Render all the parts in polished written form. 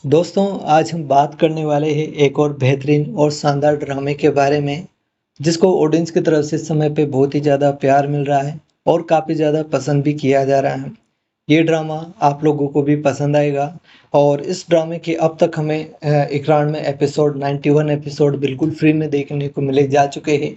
दोस्तों, आज हम बात करने वाले हैं एक और बेहतरीन और शानदार ड्रामे के बारे में, जिसको ऑडियंस की तरफ से इस समय पे बहुत ही ज़्यादा प्यार मिल रहा है और काफ़ी ज़्यादा पसंद भी किया जा रहा है। ये ड्रामा आप लोगों को भी पसंद आएगा और इस ड्रामे के अब तक हमें इकरार में एपिसोड 91 एपिसोड बिल्कुल फ्री में देखने को मिले जा चुके हैं।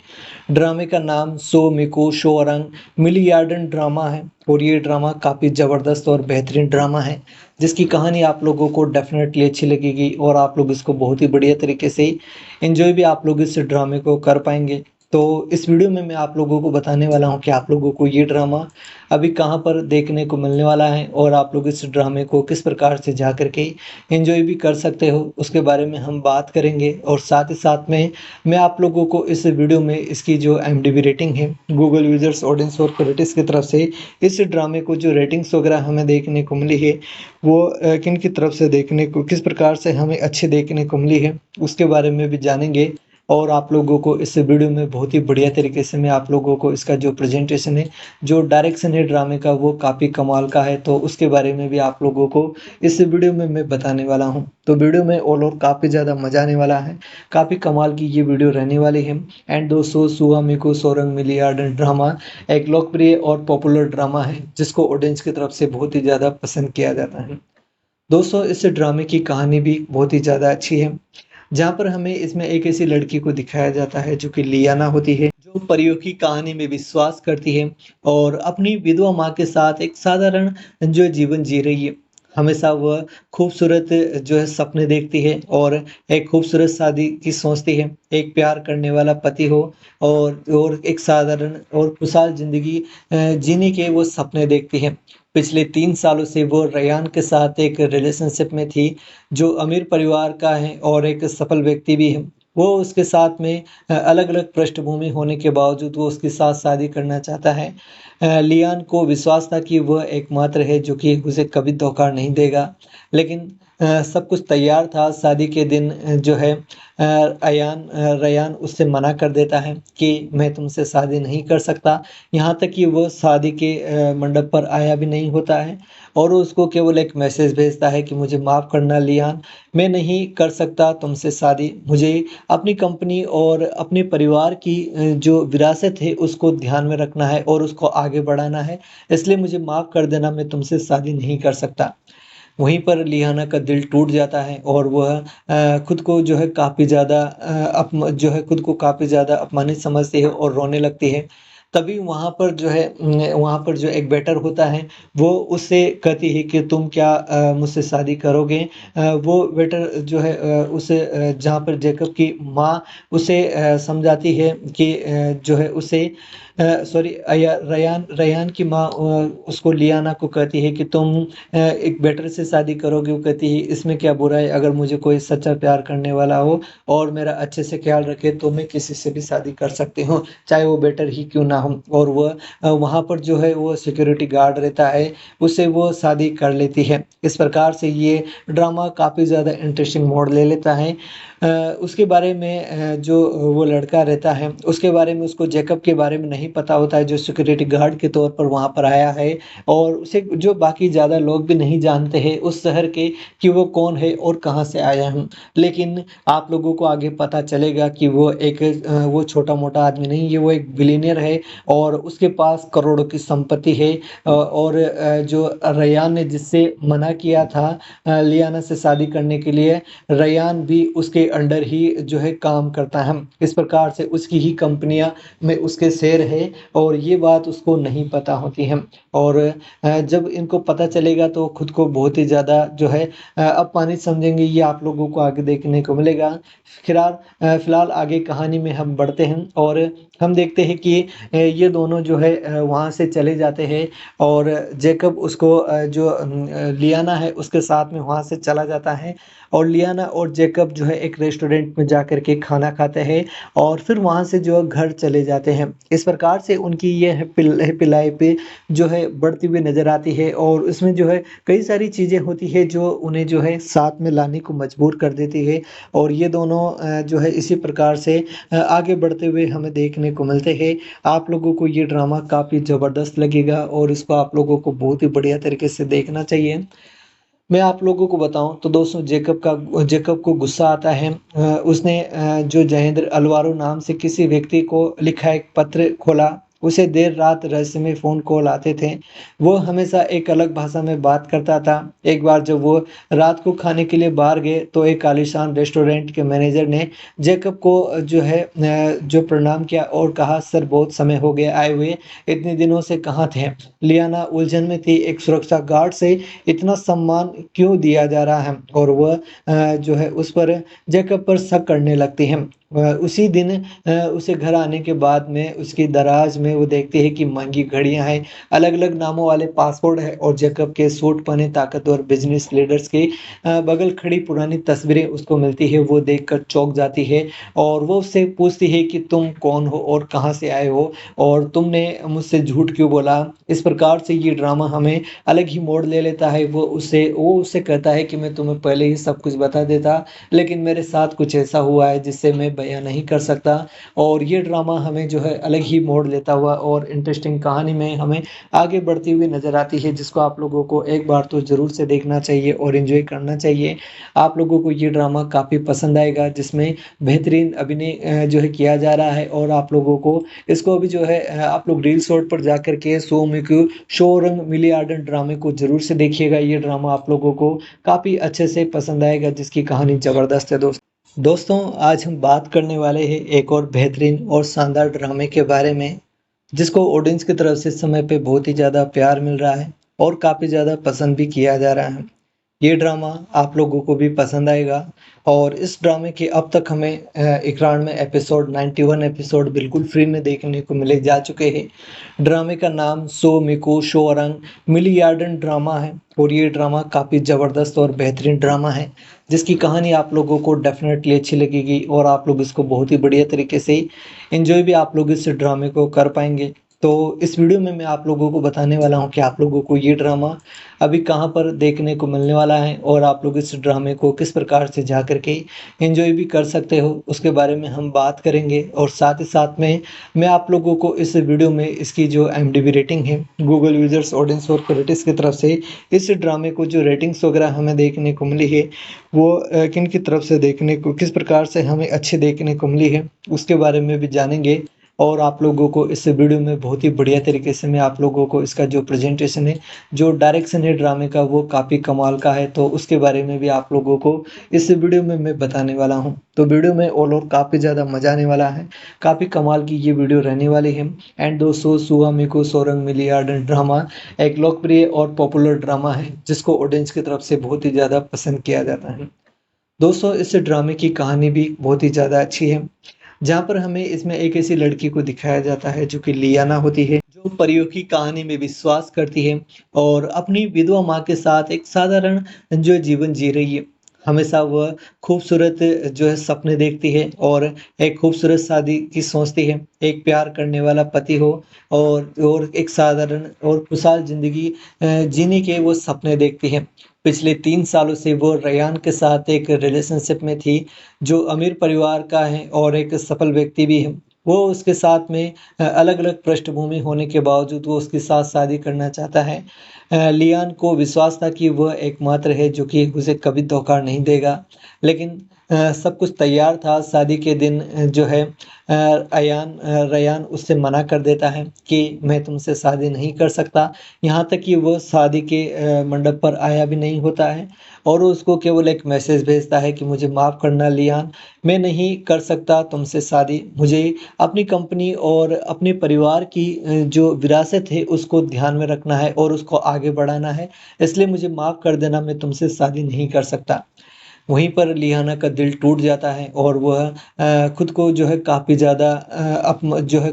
ड्रामे का नाम सो मिको शोअरंग मिलियार्डन ड्रामा है और ये ड्रामा काफ़ी ज़बरदस्त और बेहतरीन ड्रामा है, जिसकी कहानी आप लोगों को डेफ़िनेटली अच्छी लगेगी और आप लोग इसको बहुत ही बढ़िया तरीके से एन्जॉय भी आप लोग इस ड्रामे को कर पाएँगे। तो इस वीडियो में मैं आप लोगों को बताने वाला हूँ कि आप लोगों को ये ड्रामा अभी कहाँ पर देखने को मिलने वाला है और आप लोग इस ड्रामे को किस प्रकार से जा कर के एन्जॉय भी कर सकते हो, उसके बारे में हम बात करेंगे। और साथ ही साथ में मैं आप लोगों को इस वीडियो में इसकी जो IMDb रेटिंग है, गूगल यूज़र्स, ऑडियंस और क्रिटिक्स की तरफ से इस ड्रामे को जो रेटिंग्स वगैरह हमें देखने को मिली है, वो किन की तरफ से देखने को किस प्रकार से हमें अच्छी देखने को मिली है, उसके बारे में भी जानेंगे। और आप लोगों को इस वीडियो में बहुत ही बढ़िया तरीके से मैं आप लोगों को इसका जो प्रेजेंटेशन है, जो डायरेक्शन है ड्रामे का, वो काफ़ी कमाल का है, तो उसके बारे में भी आप लोगों को इस वीडियो में मैं बताने वाला हूँ। तो वीडियो में ऑल ओवर काफ़ी ज़्यादा मज़ा आने वाला है, काफ़ी कमाल की ये वीडियो रहने वाली है। एंड दोस्तों, सुहा मिको सोरंग मिलियार्डन ड्रामा एक लोकप्रिय और पॉपुलर ड्रामा है, जिसको ऑडियंस की तरफ से बहुत ही ज़्यादा पसंद किया जाता है। दोस्तों, इस ड्रामे की कहानी भी बहुत ही ज़्यादा अच्छी है, जहाँ पर हमें इसमें एक ऐसी लड़की को दिखाया जाता है जो कि लियाना होती है, जो परियों की कहानी में विश्वास करती है और अपनी विधवा माँ के साथ एक साधारण जो जीवन जी रही है। हमेशा वह खूबसूरत जो है सपने देखती है और एक खूबसूरत शादी की सोचती है, एक प्यार करने वाला पति हो और एक साधारण और खुशहाल ज़िंदगी जीने के वो सपने देखती है। पिछले 3 सालों से वो रेयान के साथ एक रिलेशनशिप में थी, जो अमीर परिवार का है और एक सफल व्यक्ति भी है। वो उसके साथ में अलग-अलग पृष्ठभूमि होने के बावजूद वो उसके साथ शादी करना चाहता है। लियान को विश्वास था कि वह एकमात्र है जो कि उसे कभी धोखा नहीं देगा। लेकिन सब कुछ तैयार था, शादी के दिन जो है रेयान उससे मना कर देता है कि मैं तुमसे शादी नहीं कर सकता। यहाँ तक कि वो शादी के मंडप पर आया भी नहीं होता है और वो उसको केवल एक मैसेज भेजता है कि मुझे माफ़ करना लियान, मैं नहीं कर सकता तुमसे शादी। मुझे अपनी कंपनी और अपने परिवार की जो विरासत है उसको ध्यान में रखना है और उसको आगे बढ़ाना है। इसलिए मुझे माफ़ कर देना, मैं तुमसे शादी नहीं कर सकता। वहीं पर लियाना का दिल टूट जाता है और वह खुद को जो है काफ़ी ज़्यादा खुद को काफ़ी ज़्यादा अपमानित समझती है और रोने लगती है। तभी वहाँ पर जो एक वेटर होता है, वो उससे कहती है कि तुम क्या मुझसे शादी करोगे? वो वेटर जो है जहाँ पर जेकब की माँ उसे समझाती है कि जो है उसे सॉरी अया रेयान रेयान की माँ उसको लियाना को कहती है कि तुम एक वेटर से शादी करोगे। वो कहती है इसमें क्या बुरा है, अगर मुझे कोई सच्चा प्यार करने वाला हो और मेरा अच्छे से ख्याल रखे तो मैं किसी से भी शादी कर सकती हूँ, चाहे वो बेटर ही क्यों ना हो। और वह वहाँ पर जो है वो सिक्योरिटी गार्ड रहता है, उससे वो शादी कर लेती है। इस प्रकार से ये ड्रामा काफ़ी ज़्यादा इंटरेस्टिंग मोड़ ले लेता है। उसके बारे में जो वो लड़का रहता है, उसके बारे में उसको जेकब के बारे में नहीं पता होता है, जो सिक्योरिटी गार्ड के तौर पर वहाँ पर आया है और उसे जो बाकी ज़्यादा लोग भी नहीं जानते हैं उस शहर के कि वो कौन है और कहाँ से आया है। लेकिन आप लोगों को आगे पता चलेगा कि वो छोटा-मोटा आदमी नहीं है, वो एक बिलियनियर है और उसके पास करोड़ों की संपत्ति है। और जो रेयान ने जिससे मना किया था लियाना से शादी करने के लिए, रेयान भी उसके अंडर ही जो है काम करता है। इस प्रकार से उसकी ही कंपनियाँ में उसके शेयर है और ये बात उसको नहीं पता होती है। और जब इनको पता चलेगा तो खुद को बहुत ही ज़्यादा जो है अपमानित समझेंगे, ये आप लोगों को आगे देखने को मिलेगा। फिलहाल आगे कहानी में हम बढ़ते हैं और हम देखते हैं कि ये दोनों जो है वहाँ से चले जाते हैं और जेकब उसको लियाना है उसके साथ में वहाँ से चला जाता है और लियाना और जेकब जो है एक रेस्टोरेंट में जा कर के खाना खाते हैं और फिर वहाँ से जो है घर चले जाते हैं। इस प्रकार से उनकी ये हैप्पी लाइफ जो है बढ़ती हुई नज़र आती है और इसमें जो है कई सारी चीज़ें होती है जो उन्हें जो है साथ में लाने को मजबूर कर देती है और ये दोनों जो है इसी प्रकार से आगे बढ़ते हुए हमें देखने को मिलते हैं। आप लोगों को ये ड्रामा काफ़ी ज़बरदस्त लगेगा और इसको आप लोगों को बहुत ही बढ़िया तरीके से देखना चाहिए। मैं आप लोगों को बताऊँ तो दोस्तों जेकब को गुस्सा आता है। उसने जो जयेंद्र अल्वारो नाम से किसी व्यक्ति को लिखा एक पत्र खोला। उसे देर रात रहस्यमय फ़ोन कॉल आते थे। वो हमेशा एक अलग भाषा में बात करता था। एक बार जब वो रात को खाने के लिए बाहर गए तो एक आलीशान रेस्टोरेंट के मैनेजर ने जेकब को जो प्रणाम किया और कहा, सर बहुत समय हो गया आए हुए, इतने दिनों से कहाँ थे? लियाना उलझन में थी। एक सुरक्षा गार्ड से इतना सम्मान क्यों दिया जा रहा है? और वह उस पर जैकब पर शक करने लगती है। उसी दिन उसे घर आने के बाद में उसकी दराज में वो देखती है कि महंगी घड़ियां हैं, अलग-अलग नामों वाले पासपोर्ट है और जैकब के सूट पहने ताकतवर बिजनेस लीडर्स की बगल खड़ी पुरानी तस्वीरें उसको मिलती है। वो देखकर चौंक जाती है और वो उससे पूछती है कि तुम कौन हो और कहाँ से आए हो और तुमने मुझसे झूठ क्यों बोला? इस प्रकार से ये ड्रामा हमें अलग ही मोड़ ले लेता है। वो उससे कहता है कि मैं तुम्हें पहले ही सब कुछ बता देता, लेकिन मेरे साथ कुछ ऐसा हुआ है जिससे मैं बयाँ नहीं कर सकता। और ये ड्रामा हमें जो है अलग ही मोड़ लेता हुआ और इंटरेस्टिंग कहानी में हमें आगे बढ़ती हुई नज़र आती है, जिसको आप लोगों को एक बार तो ज़रूर से देखना चाहिए और एन्जॉय करना चाहिए। आप लोगों को ये ड्रामा काफ़ी पसंद आएगा, जिसमें बेहतरीन अभिनय किया जा रहा है। और आप लोगों को इसको अभी आप लोग रील शॉर्ट पर जाकर के सोमिक्यू शोरंग मिलियार्डन ड्रामे को ज़रूर से देखिएगा। ये ड्रामा आप लोगों को काफ़ी अच्छे से पसंद आएगा, जिसकी कहानी ज़बरदस्त है दोस्तों, आज हम बात करने वाले हैं एक और बेहतरीन और शानदार ड्रामे के बारे में, जिसको ऑडियंस की तरफ से इस समय पे बहुत ही ज़्यादा प्यार मिल रहा है और काफ़ी ज़्यादा पसंद भी किया जा रहा है। ये ड्रामा आप लोगों को भी पसंद आएगा। और इस ड्रामे के अब तक हमें इकरान में एपिसोड 91 एपिसोड बिल्कुल फ्री में देखने को मिले जा चुके हैं। ड्रामे का नाम सो मिको शोरंग मिलियार्डन ड्रामा है और ये ड्रामा काफ़ी ज़बरदस्त और बेहतरीन ड्रामा है, जिसकी कहानी आप लोगों को डेफिनेटली अच्छी लगेगी और आप लोग इसको बहुत ही बढ़िया तरीके से एंजॉय भी आप लोग इस ड्रामे को कर पाएंगे। तो इस वीडियो में मैं आप लोगों को बताने वाला हूँ कि आप लोगों को ये ड्रामा अभी कहाँ पर देखने को मिलने वाला है और आप लोग इस ड्रामे को किस प्रकार से जा कर के एंजॉय भी कर सकते हो, उसके बारे में हम बात करेंगे। और साथ ही साथ में मैं आप लोगों को इस वीडियो में इसकी जो IMDb रेटिंग है, गूगल यूजर्स ऑडियंस और क्रिटिक्स की तरफ से इस ड्रामे को जो रेटिंग्स वगैरह हमें देखने को मिली है, वो किन की तरफ से देखने को किस प्रकार से हमें अच्छी देखने को मिली है, उसके बारे में भी जानेंगे। और आप लोगों को इस वीडियो में बहुत ही बढ़िया तरीके से मैं आप लोगों को इसका जो प्रेजेंटेशन है, जो डायरेक्शन है ड्रामे का, वो काफ़ी कमाल का है। तो उसके बारे में भी आप लोगों को इस वीडियो में मैं बताने वाला हूँ। तो वीडियो में ऑल ओवर काफ़ी ज़्यादा मज़ा आने वाला है, काफ़ी कमाल की ये वीडियो रहने वाली है। एंड दोस्तों, सुहा मिको सोरंग मिलियार्डन ड्रामा एक लोकप्रिय और पॉपुलर ड्रामा है, जिसको ऑडियंस की तरफ से बहुत ही ज़्यादा पसंद किया जाता है। दोस्तों, इस ड्रामे की कहानी भी बहुत ही ज़्यादा अच्छी है, जहाँ पर हमें इसमें एक ऐसी लड़की को दिखाया जाता है जो कि लियाना होती है, जो परियों की कहानी में विश्वास करती है और अपनी विधवा माँ के साथ एक साधारण जो जीवन जी रही है। हमेशा वह खूबसूरत सपने देखती है और एक खूबसूरत शादी की सोचती है, एक प्यार करने वाला पति हो और एक साधारण और खुशहाल ज़िंदगी जीने के वो सपने देखती है। पिछले 3 सालों से वो रयान के साथ एक रिलेशनशिप में थी, जो अमीर परिवार का है और एक सफल व्यक्ति भी है। वो उसके साथ में अलग-अलग पृष्ठभूमि होने के बावजूद वो उसके साथ शादी करना चाहता है। लियान को विश्वास था कि वह एकमात्र है जो कि उसे कभी धोखा नहीं देगा। लेकिन सब कुछ तैयार था। शादी के दिन रयान उससे मना कर देता है कि मैं तुमसे शादी नहीं कर सकता। यहाँ तक कि वो शादी के मंडप पर आया भी नहीं होता है और वो उसको केवल एक मैसेज भेजता है कि मुझे माफ़ करना लियान, मैं नहीं कर सकता तुमसे शादी। मुझे अपनी कंपनी और अपने परिवार की जो विरासत है उसको ध्यान में रखना है और उसको आगे बढ़ाना है, इसलिए मुझे माफ़ कर देना, मैं तुमसे शादी नहीं कर सकता। वहीं पर लियाना का दिल टूट जाता है और वह खुद को काफ़ी ज़्यादा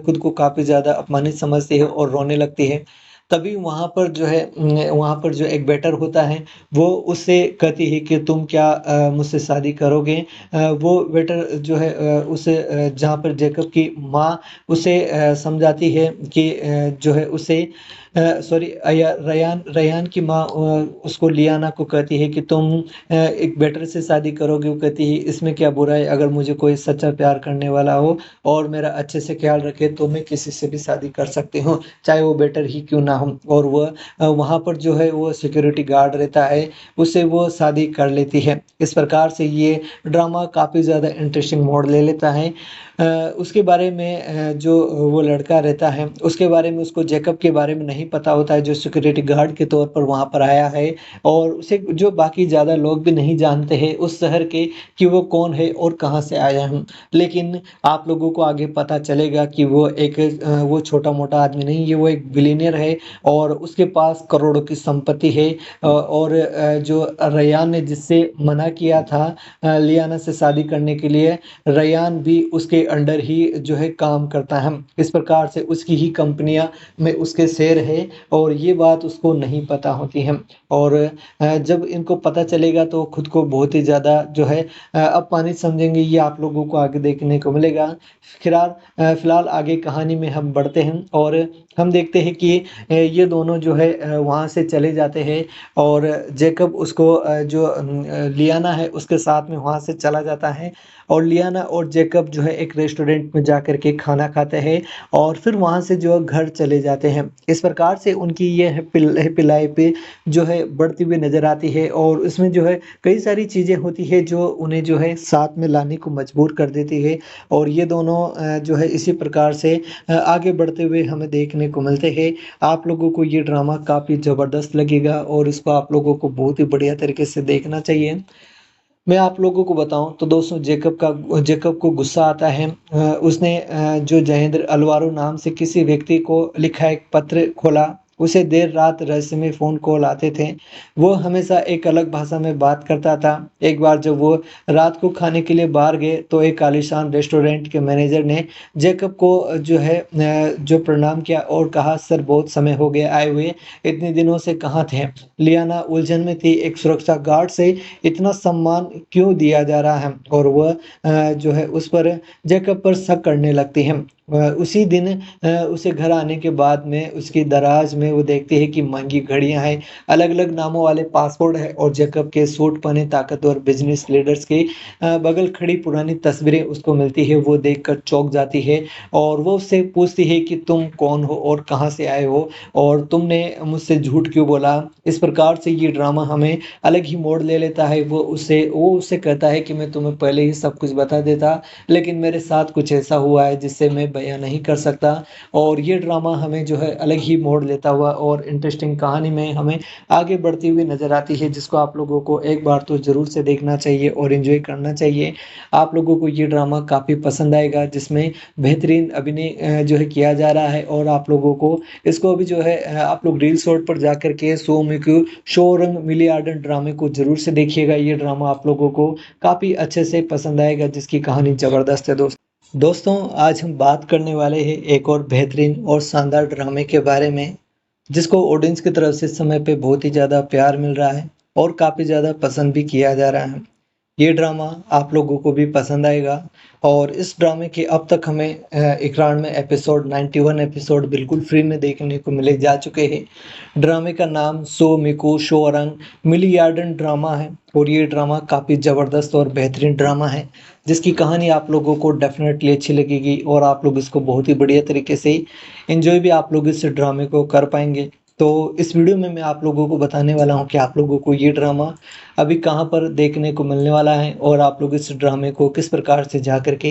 खुद को काफ़ी ज़्यादा अपमानित समझती है और रोने लगती है। तभी वहाँ पर जो एक वेटर होता है, वो उससे कहती है कि तुम क्या मुझसे शादी करोगे? वो वेटर जहाँ पर जेकब की माँ उसे समझाती है कि उसे सॉरी रयान रयान की माँ उसको लियाना को कहती है कि तुम एक बेटर से शादी करोगे। वो कहती है इसमें क्या बुरा है, अगर मुझे कोई सच्चा प्यार करने वाला हो और मेरा अच्छे से ख्याल रखे तो मैं किसी से भी शादी कर सकती हूँ, चाहे वो बेटर ही क्यों ना हो। और वह वहाँ पर जो है वो सिक्योरिटी गार्ड रहता है, उससे वो शादी कर लेती है। इस प्रकार से ये ड्रामा काफ़ी ज़्यादा इंटरेस्टिंग मोड़ ले लेता है। उसके बारे में जो वो लड़का रहता है उसके बारे में उसको जैकब के बारे में नहीं पता होता है, जो सिक्योरिटी गार्ड के तौर पर वहाँ पर आया है। और उसे जो बाकी ज़्यादा लोग भी नहीं जानते हैं उस शहर के कि वो कौन है और कहाँ से आया है। लेकिन आप लोगों को आगे पता चलेगा कि वो एक वो छोटा-मोटा आदमी नहीं है, वो एक बिलियनियर है और उसके पास करोड़ों की संपत्ति है। और जो रयान ने जिससे मना किया था लियाना से शादी करने के लिए, रयान भी उसके अंडर ही जो है काम करता है। इस प्रकार से उसकी ही कंपनियां में उसके शेयर है और ये बात उसको नहीं पता होती है। और जब इनको पता चलेगा तो खुद को बहुत ही ज़्यादा जो है अपमानित समझेंगे। ये आप लोगों को आगे देखने को मिलेगा। फिलहाल आगे कहानी में हम बढ़ते हैं और हम देखते हैं कि ये दोनों जो है वहाँ से चले जाते हैं और जैकब उसको जो लियाना है उसके साथ में वहाँ से चला जाता है। और लियाना और जैकब जो है एक रेस्टोरेंट में जा कर के खाना खाते हैं और फिर वहाँ से जो है घर चले जाते हैं। इस प्रकार से उनकी ये हैप्पी लाइफ जो है बढ़ती हुई नज़र आती है और इसमें जो है कई सारी चीज़ें होती है जो उन्हें जो है साथ में लाने को मजबूर कर देती है। और ये दोनों जो है इसी प्रकार से आगे बढ़ते हुए हमें देखने को मिलते हैं। आप लोगों को ये ड्रामा काफ़ी ज़बरदस्त लगेगा और इसको आप लोगों को बहुत ही बढ़िया तरीके से देखना चाहिए। मैं आप लोगों को बताऊं तो दोस्तों जैकब को गुस्सा आता है। उसने जो जयेंद्र अलवारो नाम से किसी व्यक्ति को लिखा एक पत्र खोला। उसे देर रात रहस्यमय फ़ोन कॉल आते थे। वो हमेशा एक अलग भाषा में बात करता था। एक बार जब वो रात को खाने के लिए बाहर गए तो एक आलीशान रेस्टोरेंट के मैनेजर ने जैकब को जो है जो प्रणाम किया और कहा, सर बहुत समय हो गया आए हुए, इतने दिनों से कहाँ थे। लियाना उलझन में थी, एक सुरक्षा गार्ड से इतना सम्मान क्यों दिया जा रहा है और वह जो है उस पर जैकब पर शक करने लगती है। उसी दिन उसे घर आने के बाद में उसकी दराज में वो देखती है कि महंगी घड़ियां हैं, अलग अलग नामों वाले पासपोर्ट है और जैकब के सूट पहने ताकतवर बिजनेस लीडर्स की बगल खड़ी पुरानी तस्वीरें उसको मिलती है। वो देखकर चौंक जाती है और वो उससे पूछती है कि तुम कौन हो और कहाँ से आए हो और तुमने मुझसे झूठ क्यों बोला। इस प्रकार से ये ड्रामा हमें अलग ही मोड़ ले लेता है। वो उससे कहता है कि मैं तुम्हें पहले ही सब कुछ बता देता, लेकिन मेरे साथ कुछ ऐसा हुआ है जिससे मैं बयां नहीं कर सकता। और ये ड्रामा हमें जो है अलग ही मोड़ लेता हुआ और इंटरेस्टिंग कहानी में हमें आगे बढ़ती हुई नज़र आती है, जिसको आप लोगों को एक बार तो ज़रूर से देखना चाहिए और एंजॉय करना चाहिए। आप लोगों को ये ड्रामा काफ़ी पसंद आएगा, जिसमें बेहतरीन अभिनय जो है किया जा रहा है। और आप लोगों को इसको अभी जो है आप लोग रील शॉर्ट पर जाकर के शो मिक्यू शो रंग मिलियार्डन ड्रामे को ज़रूर से देखिएगा। ये ड्रामा आप लोगों को काफ़ी अच्छे से पसंद आएगा, जिसकी कहानी ज़बरदस्त है दोस्तों। आज हम बात करने वाले हैं एक और बेहतरीन और शानदार ड्रामे के बारे में, जिसको ऑडियंस की तरफ से इस समय पे बहुत ही ज़्यादा प्यार मिल रहा है और काफ़ी ज़्यादा पसंद भी किया जा रहा है। ये ड्रामा आप लोगों को भी पसंद आएगा। और इस ड्रामे के अब तक हमें इकरार में एपिसोड 91 एपिसोड बिल्कुल फ्री में देखने को मिले जा चुके हैं। ड्रामे का नाम सो मिको शोरंग मिलियार्डन ड्रामा है और ये ड्रामा काफ़ी ज़बरदस्त और बेहतरीन ड्रामा है, जिसकी कहानी आप लोगों को डेफिनेटली अच्छी लगेगी और आप लोग इसको बहुत ही बढ़िया तरीके से एंजॉय भी आप लोग इस ड्रामे को कर पाएंगे। तो इस वीडियो में मैं आप लोगों को बताने वाला हूं कि आप लोगों को ये ड्रामा अभी कहां पर देखने को मिलने वाला है और आप लोग इस ड्रामे को किस प्रकार से जा कर के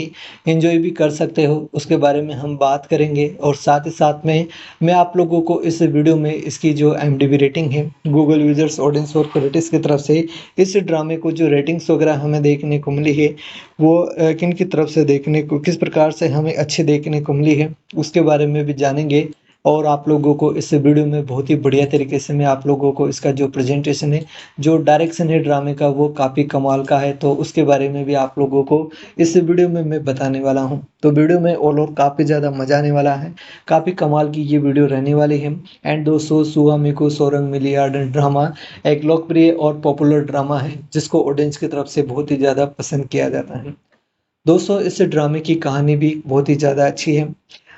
एंजॉय भी कर सकते हो, उसके बारे में हम बात करेंगे। और साथ ही साथ में मैं आप लोगों को इस वीडियो में इसकी जो IMDb रेटिंग है, गूगल यूजर्स ऑडियंस और क्रिटिक्स की तरफ से इस ड्रामे को जो रेटिंग्स वगैरह हमें देखने को मिली है वो किन की तरफ से देखने को किस प्रकार से हमें अच्छी देखने को मिली है, उसके बारे में भी जानेंगे। और आप लोगों को इस वीडियो में बहुत ही बढ़िया तरीके से मैं आप लोगों को इसका जो प्रेजेंटेशन है, जो डायरेक्शन है ड्रामे का, वो काफ़ी कमाल का है। तो उसके बारे में भी आप लोगों को इस वीडियो में मैं बताने वाला हूं। तो वीडियो में ऑल ओवर काफ़ी ज़्यादा मज़ा आने वाला है, काफ़ी कमाल की ये वीडियो रहने वाली है। एंड दोस्तों, सुहा मिको सोरंग मिलियार्डन ड्रामा एक लोकप्रिय और पॉपुलर ड्रामा है, जिसको ऑडियंस की तरफ से बहुत ही ज़्यादा पसंद किया जाता है। दोस्तों, इस ड्रामे की कहानी भी बहुत ही ज़्यादा अच्छी है।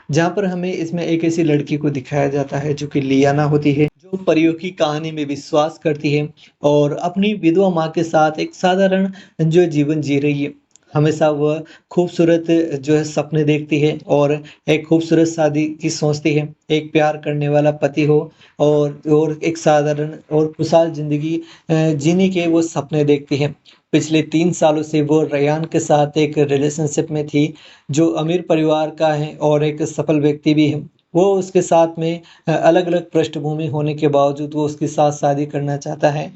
जहाँ पर हमें इसमें एक ऐसी लड़की को दिखाया जाता है जो कि लियाना होती है, जो परियों की कहानी में विश्वास करती है और अपनी विधवा माँ के साथ एक साधारण जो जीवन जी रही है। हमेशा वह खूबसूरत जो है सपने देखती है और एक खूबसूरत शादी की सोचती है, एक प्यार करने वाला पति हो और एक साधारण और खुशहाल ज़िंदगी जीने के वो सपने देखती है। पिछले 3 सालों से वो रेयान के साथ एक रिलेशनशिप में थी, जो अमीर परिवार का है और एक सफल व्यक्ति भी है। वो उसके साथ में अलग-अलग पृष्ठभूमि होने के बावजूद वो उसके साथ शादी करना चाहता है।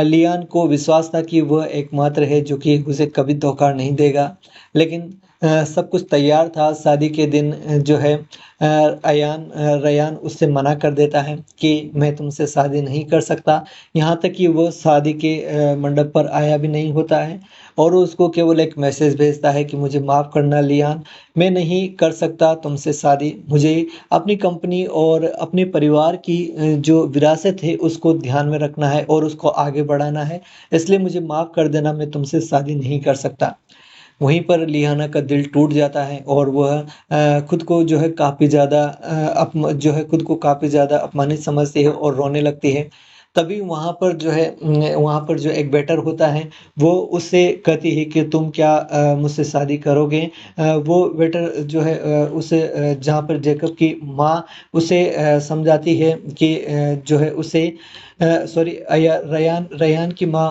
लियान को विश्वास था कि वह एकमात्र है जो कि उसे कभी धोखा नहीं देगा। लेकिन सब कुछ तैयार था, शादी के दिन जो है रेयान उससे मना कर देता है कि मैं तुमसे शादी नहीं कर सकता। यहाँ तक कि वो शादी के मंडप पर आया भी नहीं होता है और वो उसको केवल एक मैसेज भेजता है कि मुझे माफ़ करना लियान, मैं नहीं कर सकता तुमसे शादी। मुझे अपनी कंपनी और अपने परिवार की जो विरासत है उसको ध्यान में रखना है और उसको आगे बढ़ाना है। इसलिए मुझे माफ़ कर देना, मैं तुमसे शादी नहीं कर सकता। वहीं पर लियाना का दिल टूट जाता है और वह खुद को जो है काफ़ी ज़्यादा खुद को काफ़ी ज़्यादा अपमानित समझती है और रोने लगती है। तभी वहाँ पर जो एक वेटर होता है, वो उससे कहती है कि तुम क्या मुझसे शादी करोगे? वो वेटर जो है जहाँ पर जेकब की माँ उसे समझाती है कि जो है उसे सॉरी अया रेयान रेयान की माँ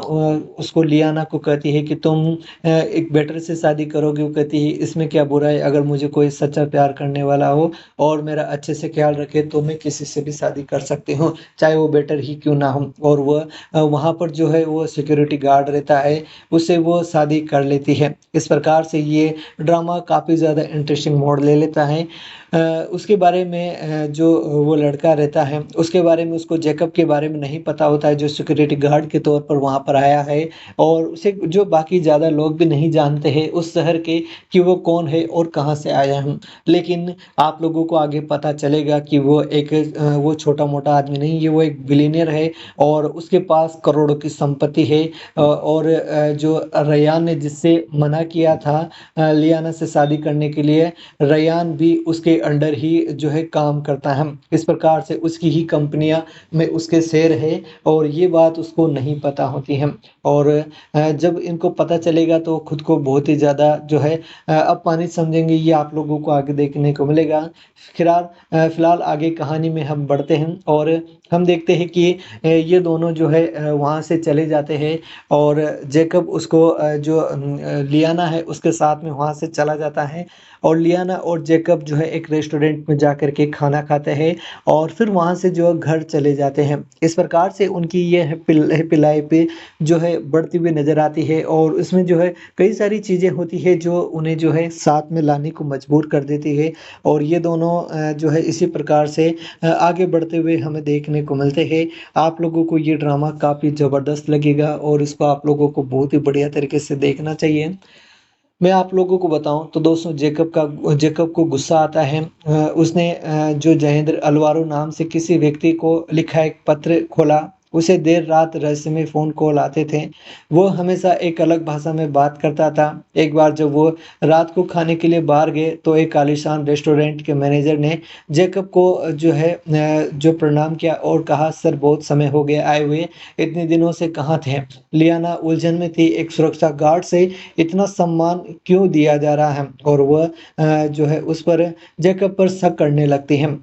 उसको लियाना को कहती है कि तुम एक वेटर से शादी करोगे। वो कहती है इसमें क्या बुरा है, अगर मुझे कोई सच्चा प्यार करने वाला हो और मेरा अच्छे से ख्याल रखे तो मैं किसी से भी शादी कर सकती हूँ, चाहे वो बेटर ही क्यों ना हो। और वह वहाँ पर जो है वो सिक्योरिटी गार्ड रहता है, उससे वो शादी कर लेती है। इस प्रकार से ये ड्रामा काफ़ी ज़्यादा इंटरेस्टिंग मोड़ ले लेता है। उसके बारे में जो वो लड़का रहता है, उसके बारे में उसको जेकब के बारे में नहीं पता होता है, जो सिक्योरिटी गार्ड के तौर पर वहाँ पर आया है और उसे जो बाकी ज़्यादा लोग भी नहीं जानते हैं उस शहर के कि वो कौन है और कहाँ से आया है। लेकिन आप लोगों को आगे पता चलेगा कि वो छोटा-मोटा आदमी नहीं है, वो एक बिलियनियर है और उसके पास करोड़ों की संपत्ति है। और जो रेयान ने जिससे मना किया था लियाना से शादी करने के लिए, रेयान भी उसके अंडर ही जो है काम करता है। इस प्रकार से उसकी ही कंपनियाँ में उसके शेयर है और ये बात उसको नहीं पता होती है। और जब इनको पता चलेगा तो खुद को बहुत ही ज़्यादा जो है अपमानित समझेंगे, ये आप लोगों को आगे देखने को मिलेगा। फिलहाल आगे कहानी में हम बढ़ते हैं और हम देखते हैं कि ये दोनों जो है वहाँ से चले जाते हैं और जेकब उसको लियाना है उसके साथ में वहाँ से चला जाता है और लियाना और जेकब जो है एक रेस्टोरेंट में जाकर के खाना खाते हैं और फिर वहाँ से जो है घर चले जाते हैं। इस प्रकार से उनकी ये हैप्पी लाइफ जो है बढ़ती हुई नज़र आती है और इसमें जो है कई सारी चीज़ें होती है जो उन्हें जो है साथ में लाने को मजबूर कर देती है और ये दोनों जो है इसी प्रकार से आगे बढ़ते हुए हमें देखने को मिलते हैं। आप लोगों को ये ड्रामा काफ़ी ज़बरदस्त लगेगा और इसको आप लोगों को बहुत ही बढ़िया तरीके से देखना चाहिए। मैं आप लोगों को बताऊँ तो दोस्तों जेकब को गुस्सा आता है। उसने जो जयेंद्र अल्वारो नाम से किसी व्यक्ति को लिखा एक पत्र खोला। उसे देर रात रहस्यमय फ़ोन कॉल आते थे। वो हमेशा एक अलग भाषा में बात करता था। एक बार जब वो रात को खाने के लिए बाहर गए तो एक आलीशान रेस्टोरेंट के मैनेजर ने जेकब को जो प्रणाम किया और कहा, सर बहुत समय हो गया आए हुए, इतने दिनों से कहाँ थे? लियाना उलझन में थी, एक सुरक्षा गार्ड से इतना सम्मान क्यों दिया जा रहा है और वह जो है उस पर जेकब पर शक करने लगती है।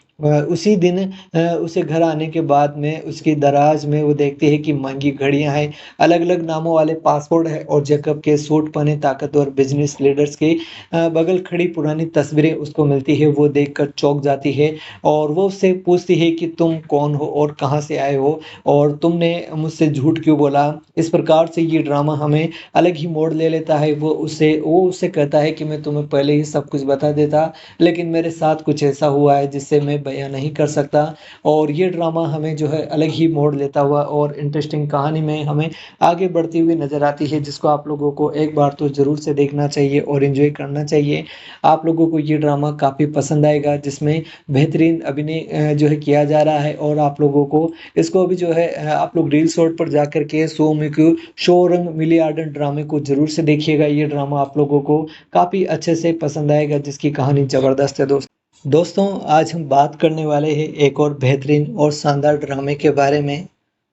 उसी दिन उसे घर आने के बाद में उसकी दराज में वो देखती है कि महंगी घड़ियां हैं, अलग-अलग नामों वाले पासपोर्ट है और जेकब के सूट पहने ताकतवर बिजनेस लीडर्स की बगल खड़ी पुरानी तस्वीरें उसको मिलती है। वो देखकर चौंक जाती है और वो उससे पूछती है कि तुम कौन हो और कहाँ से आए हो और तुमने मुझसे झूठ क्यों बोला? इस प्रकार से ये ड्रामा हमें अलग ही मोड़ ले लेता है। वो उससे कहता है कि मैं तुम्हें पहले ही सब कुछ बता देता, लेकिन मेरे साथ कुछ ऐसा हुआ है जिससे मैं बयाँ नहीं कर सकता। और ये ड्रामा हमें जो है अलग ही मोड़ लेता हुआ और इंटरेस्टिंग कहानी में हमें आगे बढ़ती हुई नज़र आती है, जिसको आप लोगों को एक बार तो ज़रूर से देखना चाहिए और एन्जॉय करना चाहिए। आप लोगों को ये ड्रामा काफ़ी पसंद आएगा, जिसमें बेहतरीन अभिनय जो है किया जा रहा है और आप लोगों को इसको अभी जो है आप लोग रील शॉर्ट पर जाकर के शो रंग मिलियार्डर ड्रामे को ज़रूर से देखिएगा। ये ड्रामा आप लोगों को काफ़ी अच्छे से पसंद आएगा, जिसकी कहानी ज़बरदस्त है दोस्तों। दोस्तों, आज हम बात करने वाले हैं एक और बेहतरीन और शानदार ड्रामे के बारे में,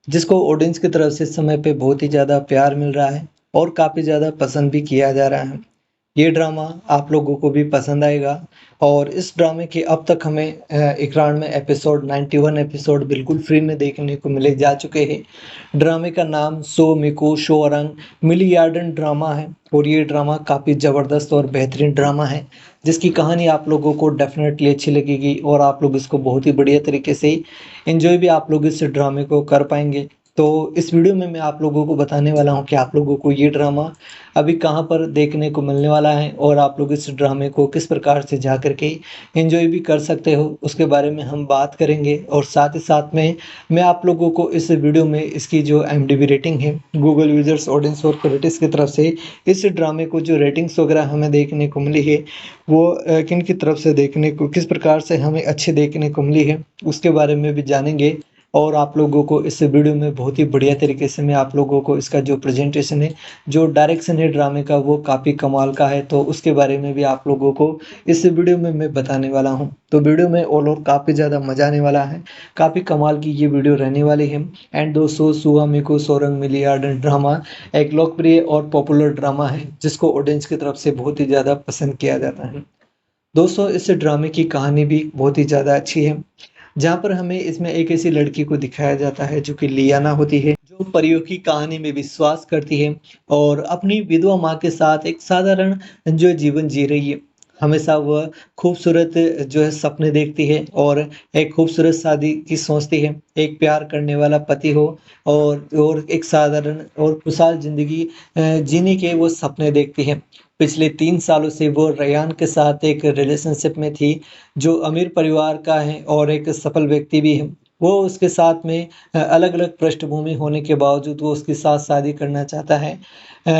जिसको ऑडियंस की तरफ से इस समय पे बहुत ही ज़्यादा प्यार मिल रहा है और काफ़ी ज़्यादा पसंद भी किया जा रहा है। ये ड्रामा आप लोगों को भी पसंद आएगा और इस ड्रामे के अब तक हमें इकरार में एपिसोड 91 एपिसोड बिल्कुल फ्री में देखने को मिले जा चुके हैं। ड्रामे का नाम सो मिको शोअरंग मिलियार्डन ड्रामा है और ये ड्रामा काफ़ी ज़बरदस्त और बेहतरीन ड्रामा है, जिसकी कहानी आप लोगों को डेफ़िनेटली अच्छी लगेगी और आप लोग इसको बहुत ही बढ़िया तरीके से एन्जॉय भी आप लोग इस ड्रामे को कर पाएँगे। तो इस वीडियो में मैं आप लोगों को बताने वाला हूँ कि आप लोगों को ये ड्रामा अभी कहाँ पर देखने को मिलने वाला है और आप लोग इस ड्रामे को किस प्रकार से जा कर के एन्जॉय भी कर सकते हो, उसके बारे में हम बात करेंगे। और साथ ही साथ में मैं आप लोगों को इस वीडियो में इसकी जो IMDb रेटिंग है, गूगल यूज़र्स, ऑडियंस और क्रिटिक्स की तरफ से इस ड्रामे को जो रेटिंग्स वगैरह हमें देखने को मिली है, वो किन की तरफ से देखने को किस प्रकार से हमें अच्छी देखने को मिली है, उसके बारे में भी जानेंगे। और आप लोगों को इस वीडियो में बहुत ही बढ़िया तरीके से मैं आप लोगों को इसका जो प्रेजेंटेशन है, जो डायरेक्शन है ड्रामे का, वो काफ़ी कमाल का है, तो उसके बारे में भी आप लोगों को इस वीडियो में मैं बताने वाला हूँ। तो वीडियो में ऑल ओवर काफ़ी ज़्यादा मज़ा आने वाला है, काफ़ी कमाल की ये वीडियो रहने वाली है। एंड दोस्तों, सुआ मिको सोरंग मिलियार्डन ड्रामा एक लोकप्रिय और पॉपुलर ड्रामा है, जिसको ऑडियंस की तरफ से बहुत ही ज़्यादा पसंद किया जाता है। दोस्तों, इस ड्रामे की कहानी भी बहुत ही ज़्यादा अच्छी है, जहाँ पर हमें इसमें एक ऐसी लड़की को दिखाया जाता है जो कि लियाना होती है, जो परियों की कहानी में विश्वास करती है और अपनी विधवा माँ के साथ एक साधारण जो जीवन जी रही है। हमेशा वह खूबसूरत जो है सपने देखती है और एक खूबसूरत शादी की सोचती है, एक प्यार करने वाला पति हो और एक साधारण और खुशहाल ज़िंदगी जीने के वो सपने देखती है। पिछले 3 सालों से वो रेयान के साथ एक रिलेशनशिप में थी, जो अमीर परिवार का है और एक सफल व्यक्ति भी है। वो उसके साथ में अलग-अलग पृष्ठभूमि होने के बावजूद वो उसके साथ शादी करना चाहता है।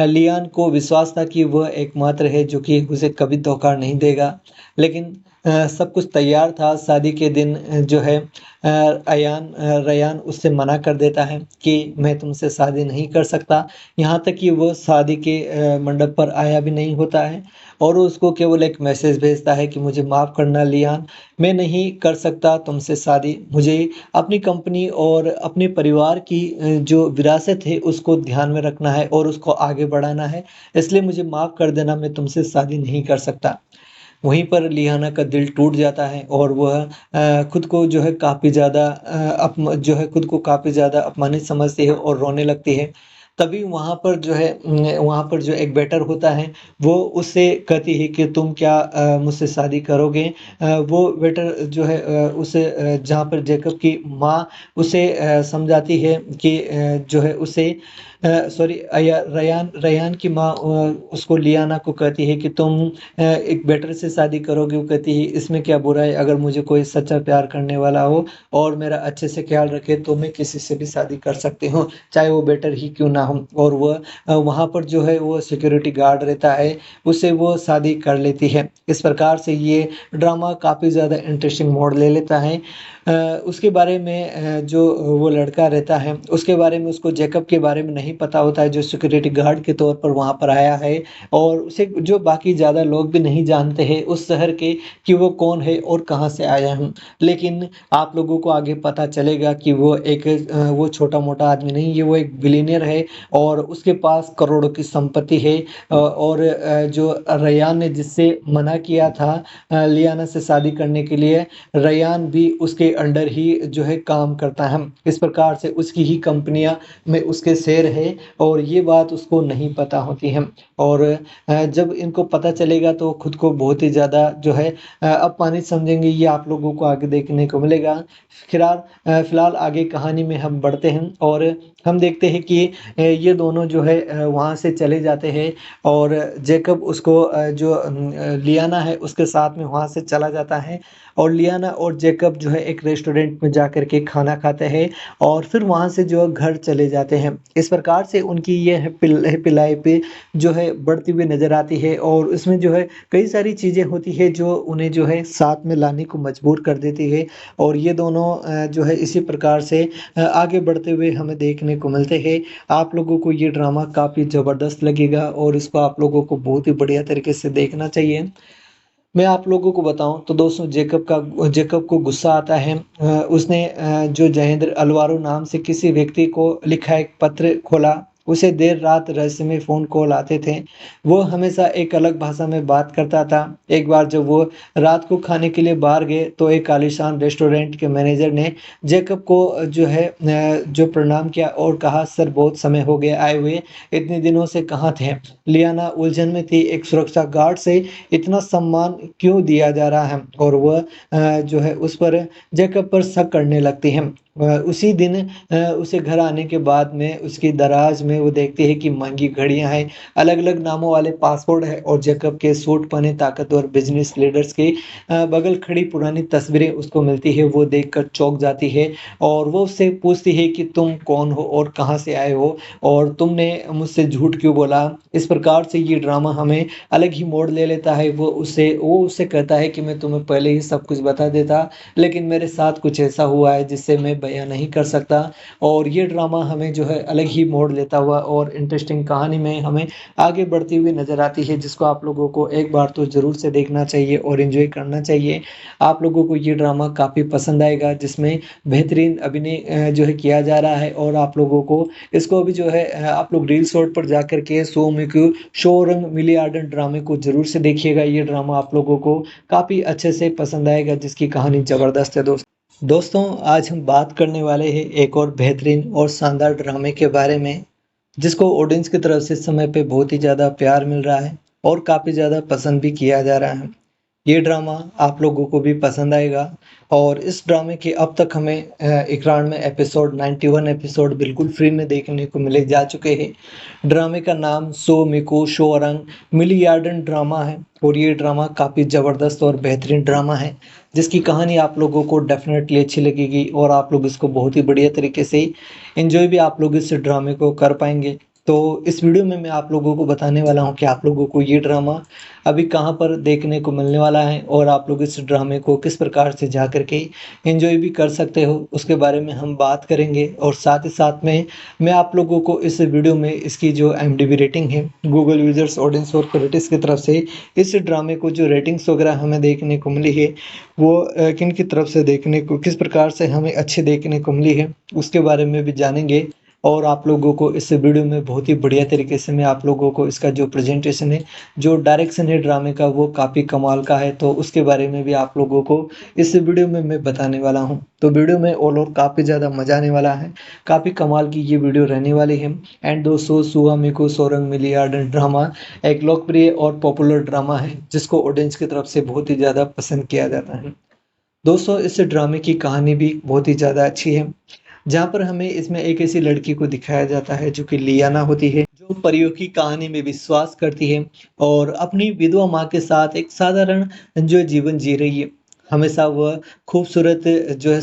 लियान को विश्वास था कि वह एकमात्र है जो कि उसे कभी धोखा नहीं देगा। लेकिन सब कुछ तैयार था, शादी के दिन जो है रेयान उससे मना कर देता है कि मैं तुमसे शादी नहीं कर सकता। यहाँ तक कि वो शादी के मंडप पर आया भी नहीं होता है और वो उसको केवल एक मैसेज भेजता है कि मुझे माफ़ करना लियान, मैं नहीं कर सकता तुमसे शादी। मुझे अपनी कंपनी और अपने परिवार की जो विरासत है उसको ध्यान में रखना है और उसको आगे बढ़ाना है। इसलिए मुझे माफ़ कर देना, मैं तुमसे शादी नहीं कर सकता। वहीं पर लियाना का दिल टूट जाता है और वह खुद को जो है काफ़ी ज़्यादा खुद को काफ़ी ज़्यादा अपमानित समझती है और रोने लगती है। तभी वहाँ पर जो एक वेटर होता है, वो उससे कहती है कि तुम क्या मुझसे शादी करोगे? वो वेटर जो है जहाँ पर जेकब की माँ उसे समझाती है कि जो है उसे सॉरी अया रेयान रेयान की माँ उसको लियाना को कहती है कि तुम एक वेटर से शादी करोगे। वो कहती है इसमें क्या बुरा है, अगर मुझे कोई सच्चा प्यार करने वाला हो और मेरा अच्छे से ख्याल रखे तो मैं किसी से भी शादी कर सकती हूँ, चाहे वो बेटर ही क्यों ना हो। और वह वहाँ पर जो है वो सिक्योरिटी गार्ड रहता है, उससे वो शादी कर लेती है। इस प्रकार से ये ड्रामा काफ़ी ज़्यादा इंटरेस्टिंग मोड़ ले लेता है। उसके बारे में जो वो लड़का रहता है, उसके बारे में उसको जेकब के बारे में नहीं पता होता है, जो सिक्योरिटी गार्ड के तौर पर वहाँ पर आया है और उसे जो बाकी ज़्यादा लोग भी नहीं जानते हैं उस शहर के कि वो कौन है और कहाँ से आया है। लेकिन आप लोगों को आगे पता चलेगा कि वो छोटा-मोटा आदमी नहीं है, वो एक बिलियनियर है और उसके पास करोड़ों की संपत्ति है। और जो रेयान ने जिससे मना किया था लियाना से शादी करने के लिए, रेयान भी उसके अंडर ही जो है काम करता है। इस प्रकार से उसकी ही कंपनियाँ में उसके शेयर है और ये बात उसको नहीं पता होती है। और जब इनको पता चलेगा तो खुद को बहुत ही ज़्यादा जो है अपमानित समझेंगे, ये आप लोगों को आगे देखने को मिलेगा। फिलहाल आगे कहानी में हम बढ़ते हैं और हम देखते हैं कि ये दोनों जो है वहाँ से चले जाते हैं और जेकब उसको लियाना है उसके साथ में वहाँ से चला जाता है और लियाना और जेकब जो है एक रेस्टोरेंट में जा कर के खाना खाते हैं और फिर वहाँ से जो है घर चले जाते हैं। इस प्रकार से उनकी ये हैप्पी लाइफ जो है बढ़ती हुई नज़र आती है और इसमें जो है कई सारी चीज़ें होती है जो उन्हें जो है साथ में लाने को मजबूर कर देती है और ये दोनों जो है इसी प्रकार से आगे बढ़ते हुए हमें देखने को मिलते हैं। आप लोगों को ये ड्रामा काफ़ी ज़बरदस्त लगेगा और इसको आप लोगों को बहुत ही बढ़िया तरीके से देखना चाहिए। मैं आप लोगों को बताऊँ तो दोस्तों जेकब को गुस्सा आता है। उसने जो जयेंद्र अल्वारो नाम से किसी व्यक्ति को लिखा एक पत्र खोला। उसे देर रात रहस्यमय फ़ोन कॉल आते थे। वो हमेशा एक अलग भाषा में बात करता था। एक बार जब वो रात को खाने के लिए बाहर गए तो एक आलीशान रेस्टोरेंट के मैनेजर ने जेकब को जो प्रणाम किया और कहा, सर बहुत समय हो गया आए हुए, इतने दिनों से कहाँ थे? लियाना उलझन में थी। एक सुरक्षा गार्ड से इतना सम्मान क्यों दिया जा रहा है? और वह उस पर जैकब पर शक करने लगती है। उसी दिन उसे घर आने के बाद में उसकी दराज में वो देखती है कि महंगी घड़ियां हैं, अलग-अलग नामों वाले पासपोर्ट है और जैकब के सूट पहने ताकतवर बिजनेस लीडर्स की बगल खड़ी पुरानी तस्वीरें उसको मिलती है। वो देखकर चौंक जाती है और वो उससे पूछती है कि तुम कौन हो और कहाँ से आए हो और तुमने मुझसे झूठ क्यों बोला? इस प्रकार से ये ड्रामा हमें अलग ही मोड़ ले लेता है। वो उससे कहता है कि मैं तुम्हें पहले ही सब कुछ बता देता, लेकिन मेरे साथ कुछ ऐसा हुआ है जिससे मैं बयाँ नहीं कर सकता। और ये ड्रामा हमें जो है अलग ही मोड़ लेता हुआ और इंटरेस्टिंग कहानी में हमें आगे बढ़ती हुई नज़र आती है, जिसको आप लोगों को एक बार तो ज़रूर से देखना चाहिए और एन्जॉय करना चाहिए। आप लोगों को ये ड्रामा काफ़ी पसंद आएगा, जिसमें बेहतरीन अभिनय किया जा रहा है। और आप लोगों को इसको भी आप लोग रील शॉर्ट पर जाकर के सो मिक्यू शोरंग मिलियार्डन ड्रामे को ज़रूर से देखिएगा। ये ड्रामा आप लोगों को काफ़ी अच्छे से पसंद आएगा, जिसकी कहानी ज़बरदस्त है दोस्तों, आज हम बात करने वाले हैं एक और बेहतरीन और शानदार ड्रामे के बारे में, जिसको ऑडियंस की तरफ से इस समय पे बहुत ही ज़्यादा प्यार मिल रहा है और काफ़ी ज़्यादा पसंद भी किया जा रहा है। ये ड्रामा आप लोगों को भी पसंद आएगा। और इस ड्रामे के अब तक हमें इकरार में एपिसोड 91 एपिसोड बिल्कुल फ्री में देखने को मिले जा चुके हैं। ड्रामे का नाम सो मिको शोरंग मिलियार्डन ड्रामा है और ये ड्रामा काफ़ी ज़बरदस्त और बेहतरीन ड्रामा है, जिसकी कहानी आप लोगों को डेफिनेटली अच्छी लगेगी और आप लोग इसको बहुत ही बढ़िया तरीके से एंजॉय भी आप लोग इस ड्रामे को कर पाएंगे। तो इस वीडियो में मैं आप लोगों को बताने वाला हूँ कि आप लोगों को ये ड्रामा अभी कहाँ पर देखने को मिलने वाला है और आप लोग इस ड्रामे को किस प्रकार से जा कर के एंजॉय भी कर सकते हो, उसके बारे में हम बात करेंगे। और साथ ही साथ में मैं आप लोगों को इस वीडियो में इसकी जो IMDb रेटिंग है, गूगल यूजर्स ऑडियंस और क्रिटिक्स की तरफ से इस ड्रामे को जो रेटिंग्स वगैरह हमें देखने को मिली है, वो किन की तरफ से देखने को किस प्रकार से हमें अच्छी देखने को मिली है, उसके बारे में भी जानेंगे। और आप लोगों को इस वीडियो में बहुत ही बढ़िया तरीके से मैं आप लोगों को इसका जो प्रेजेंटेशन है, जो डायरेक्शन है ड्रामे का, वो काफ़ी कमाल का है। तो उसके बारे में भी आप लोगों को इस वीडियो में मैं बताने वाला हूँ। तो वीडियो में ऑल ओवर काफ़ी ज़्यादा मज़ा आने वाला है, काफ़ी कमाल की ये वीडियो रहने वाली है। एंड दोस्तों, सुआ मिको सोरंग मिलियार्डन ड्रामा एक लोकप्रिय और पॉपुलर ड्रामा है, जिसको ऑडियंस की तरफ से बहुत ही ज़्यादा पसंद किया जाता है। दोस्तों, इस ड्रामे की कहानी भी बहुत ही ज़्यादा अच्छी है, जहाँ पर हमें इसमें एक ऐसी लड़की को दिखाया जाता है जो कि लियाना होती है, जो परियों की कहानी में विश्वास करती है और अपनी विधवा माँ के साथ एक साधारण जीवन जी रही है। हमेशा वह खूबसूरत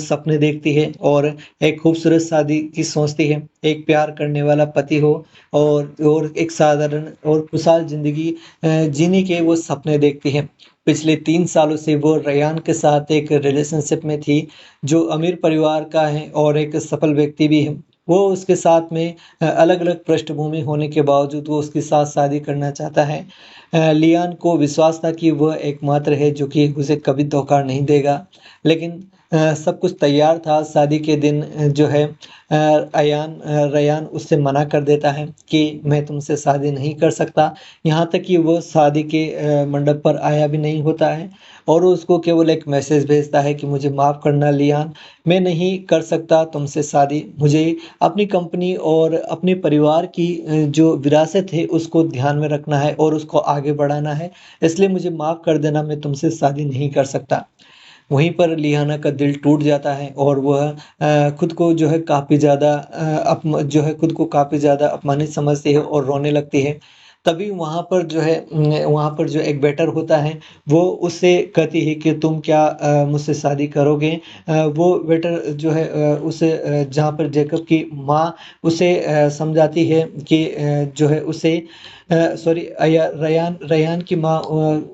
सपने देखती है और एक खूबसूरत शादी की सोचती है, एक प्यार करने वाला पति हो और एक साधारण और खुशहाल ज़िंदगी जीने के वो सपने देखती है। पिछले 3 सालों से वो रयान के साथ एक रिलेशनशिप में थी, जो अमीर परिवार का है और एक सफल व्यक्ति भी है। वो उसके साथ में अलग-अलग पृष्ठभूमि होने के बावजूद वो उसके साथ शादी करना चाहता है। लियान को विश्वास था कि वह एकमात्र है जो कि उसे कभी धोखा नहीं देगा। लेकिन सब कुछ तैयार था। शादी के दिन रयान उससे मना कर देता है कि मैं तुमसे शादी नहीं कर सकता। यहाँ तक कि वो शादी के मंडप पर आया भी नहीं होता है और वो उसको केवल एक मैसेज भेजता है कि मुझे माफ़ करना लियान, मैं नहीं कर सकता तुमसे शादी। मुझे अपनी कंपनी और अपने परिवार की जो विरासत है उसको ध्यान में रखना है और उसको आगे बढ़ाना है, इसलिए मुझे माफ़ कर देना, मैं तुमसे शादी नहीं कर सकता। वहीं पर लियाना का दिल टूट जाता है और वह खुद को काफ़ी ज़्यादा खुद को काफ़ी ज़्यादा अपमानित समझती है और रोने लगती है। तभी वहाँ पर जो एक वेटर होता है, वो उससे कहती है कि तुम क्या मुझसे शादी करोगे? वो वेटर जहाँ पर जेकब की माँ उसे समझाती है कि सॉरी रयान रयान की माँ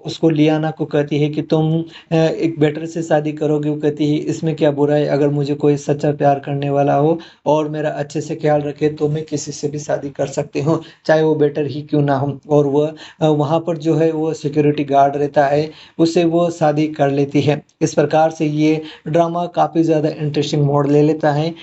उसको लियाना को कहती है कि तुम एक बेटर से शादी करोगे। वो कहती है इसमें क्या बुरा है, अगर मुझे कोई सच्चा प्यार करने वाला हो और मेरा अच्छे से ख्याल रखे तो मैं किसी से भी शादी कर सकती हूँ, चाहे वो बेटर ही क्यों ना हो। और वह वहाँ पर जो है वो सिक्योरिटी गार्ड रहता है, उससे वो शादी कर लेती है। इस प्रकार से ये ड्रामा काफ़ी ज़्यादा इंटरेस्टिंग मोड़ ले लेता है।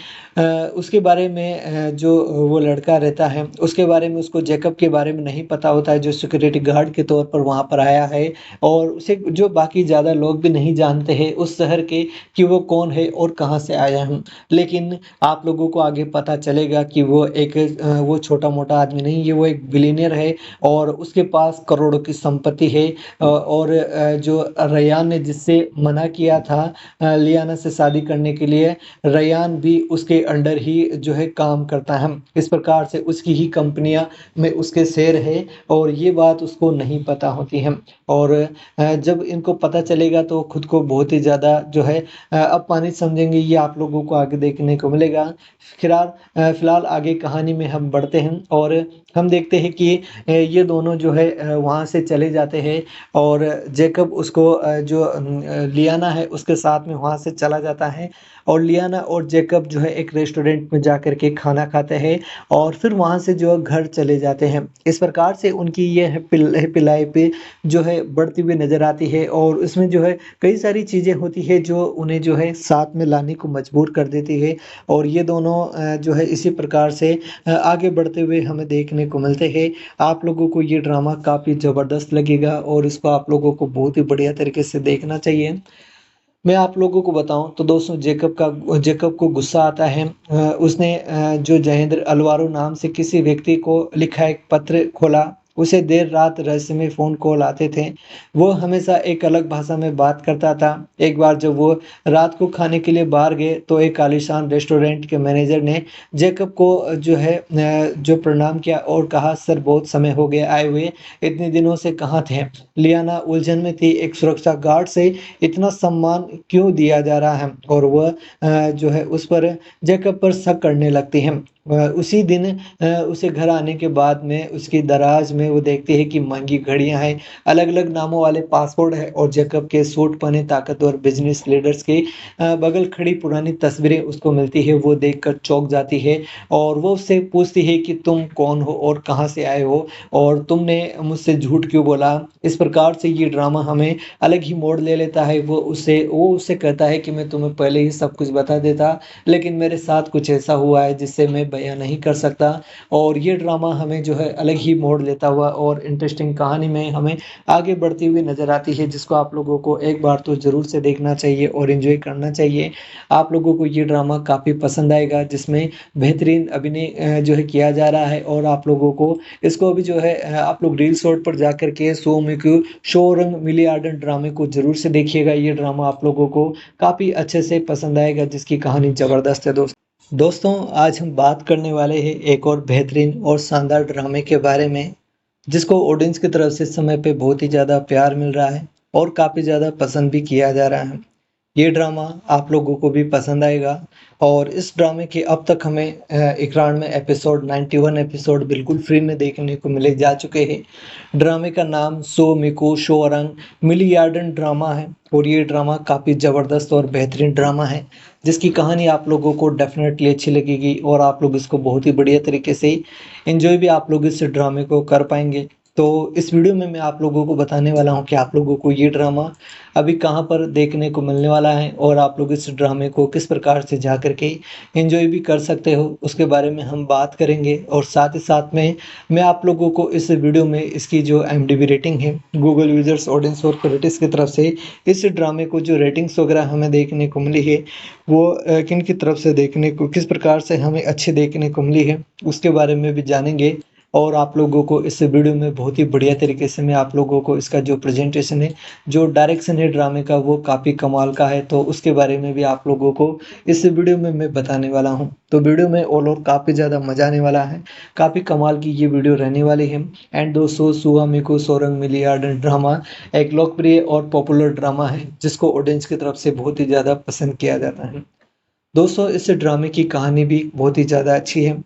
उसके बारे में जो वो लड़का रहता है उसके बारे में उसको जैकब के बारे में नहीं पता होता है, जो सिक्योरिटी गार्ड के तौर पर वहाँ पर आया है। और उसे जो बाकी ज़्यादा लोग भी नहीं जानते हैं उस शहर के कि वो कौन है और कहाँ से आया है। लेकिन आप लोगों को आगे पता चलेगा कि वो एक वो छोटा-मोटा आदमी नहीं, ये वो एक बिलियनियर है और उसके पास करोड़ों की संपत्ति है। और जो रयान ने जिससे मना किया था लियाना से शादी करने के लिए, रयान भी उसके अंडर ही जो है काम करता है। इस प्रकार से उसकी ही कंपनियां में उसके शेयर है और ये बात उसको नहीं पता होती है। और जब इनको पता चलेगा तो खुद को बहुत ही ज़्यादा जो है अपमानित समझेंगे। ये आप लोगों को आगे देखने को मिलेगा। फिलहाल आगे कहानी में हम बढ़ते हैं और हम देखते हैं कि ये दोनों जो है वहाँ से चले जाते हैं और जैकब उसको लियाना है उसके साथ में वहाँ से चला जाता है। और लियाना और जैकब जो है एक रेस्टोरेंट में जा कर के खाना खाते हैं और फिर वहाँ से जो है घर चले जाते हैं। इस प्रकार से उनकी ये हैप्पी लाइफ जो है बढ़ती हुई नज़र आती है और उसमें जो है कई सारी चीज़ें होती है जो उन्हें जो है साथ में लाने को मजबूर कर देती है। और ये दोनों जो है इसी प्रकार से आगे बढ़ते हुए हमें देखने को मिलते हैं। आप लोगों को ये ड्रामा काफ़ी ज़बरदस्त लगेगा और इसको आप लोगों को बहुत ही बढ़िया तरीके से देखना चाहिए। मैं आप लोगों को बताऊँ तो दोस्तों जेकब को गुस्सा आता है। उसने जो जयेंद्र अलवारो नाम से किसी व्यक्ति को लिखा एक पत्र खोला। उसे देर रात रहस्यमय फ़ोन कॉल आते थे। वो हमेशा एक अलग भाषा में बात करता था। एक बार जब वो रात को खाने के लिए बाहर गए तो एक आलीशान रेस्टोरेंट के मैनेजर ने जेकब को जो है जो प्रणाम किया और कहा, सर बहुत समय हो गया आए हुए, इतने दिनों से कहाँ थे? लियाना उलझन में थी, एक सुरक्षा गार्ड से इतना सम्मान क्यों दिया जा रहा है? और वह जो है उस पर जैकब पर शक करने लगती है। उसी दिन उसे घर आने के बाद में उसकी दराज में वो देखती है कि महंगी घड़ियां हैं, अलग-अलग नामों वाले पासपोर्ट है और जैकब के सूट पहने ताकतवर बिजनेस लीडर्स की बगल खड़ी पुरानी तस्वीरें उसको मिलती है। वो देखकर चौंक जाती है और वो उससे पूछती है कि तुम कौन हो और कहाँ से आए हो और तुमने मुझसे झूठ क्यों बोला? इस प्रकार से ये ड्रामा हमें अलग ही मोड़ ले लेता है। वो उससे कहता है कि मैं तुम्हें पहले ही सब कुछ बता देता, लेकिन मेरे साथ कुछ ऐसा हुआ है जिससे मैं बयाँ नहीं कर सकता। और ये ड्रामा हमें जो है अलग ही मोड़ लेता हुआ और इंटरेस्टिंग कहानी में हमें आगे बढ़ती हुई नज़र आती है, जिसको आप लोगों को एक बार तो ज़रूर से देखना चाहिए और एन्जॉय करना चाहिए। आप लोगों को ये ड्रामा काफ़ी पसंद आएगा, जिसमें बेहतरीन अभिनय जो है किया जा रहा है। और आप लोगों को इसको अभी जो है आप लोग रील शॉर्ट पर जाकर के शो रंग मिलियार्डन ड्रामे को ज़रूर से देखिएगा। ये ड्रामा आप लोगों को काफ़ी अच्छे से पसंद आएगा, जिसकी कहानी ज़बरदस्त है दोस्तों। आज हम बात करने वाले हैं एक और बेहतरीन और शानदार ड्रामे के बारे में, जिसको ऑडियंस की तरफ से इस समय पे बहुत ही ज़्यादा प्यार मिल रहा है और काफ़ी ज़्यादा पसंद भी किया जा रहा है। ये ड्रामा आप लोगों को भी पसंद आएगा। और इस ड्रामे के अब तक हमें इकरार में एपिसोड 91 एपिसोड बिल्कुल फ्री में देखने को मिले जा चुके हैं। ड्रामे का नाम सो मिको शोरंग मिलियार्डन ड्रामा है और ये ड्रामा काफ़ी ज़बरदस्त और बेहतरीन ड्रामा है, जिसकी कहानी आप लोगों को डेफिनेटली अच्छी लगेगी और आप लोग इसको बहुत ही बढ़िया तरीके से एंजॉय भी आप लोग इस ड्रामे को कर पाएंगे। तो इस वीडियो में मैं आप लोगों को बताने वाला हूं कि आप लोगों को ये ड्रामा अभी कहां पर देखने को मिलने वाला है और आप लोग इस ड्रामे को किस प्रकार से जा कर के एंजॉय भी कर सकते हो, उसके बारे में हम बात करेंगे। और साथ ही साथ में मैं आप लोगों को इस वीडियो में इसकी जो IMDb रेटिंग है, गूगल यूजर्स ऑडियंस और क्रिटिक्स की तरफ से इस ड्रामे को जो रेटिंग्स वगैरह हमें देखने को मिली है वो किन की तरफ से देखने को किस प्रकार से हमें अच्छी देखने को मिली है, उसके बारे में भी जानेंगे। और आप लोगों को इस वीडियो में बहुत ही बढ़िया तरीके से मैं आप लोगों को इसका जो प्रेजेंटेशन है, जो डायरेक्शन है ड्रामे का, वो काफ़ी कमाल का है। तो उसके बारे में भी आप लोगों को इस वीडियो में मैं बताने वाला हूं। तो वीडियो में ऑल ओवर काफ़ी ज़्यादा मज़ा आने वाला है, काफ़ी कमाल की ये वीडियो रहने वाली है। एंड दोस्तों, सुआ मिको सोरंग मिलियार्डन ड्रामा एक लोकप्रिय और पॉपुलर ड्रामा है, जिसको ऑडियंस की तरफ से बहुत ही ज़्यादा पसंद किया जाता है। दोस्तों, इस ड्रामे की कहानी भी बहुत ही ज़्यादा अच्छी है।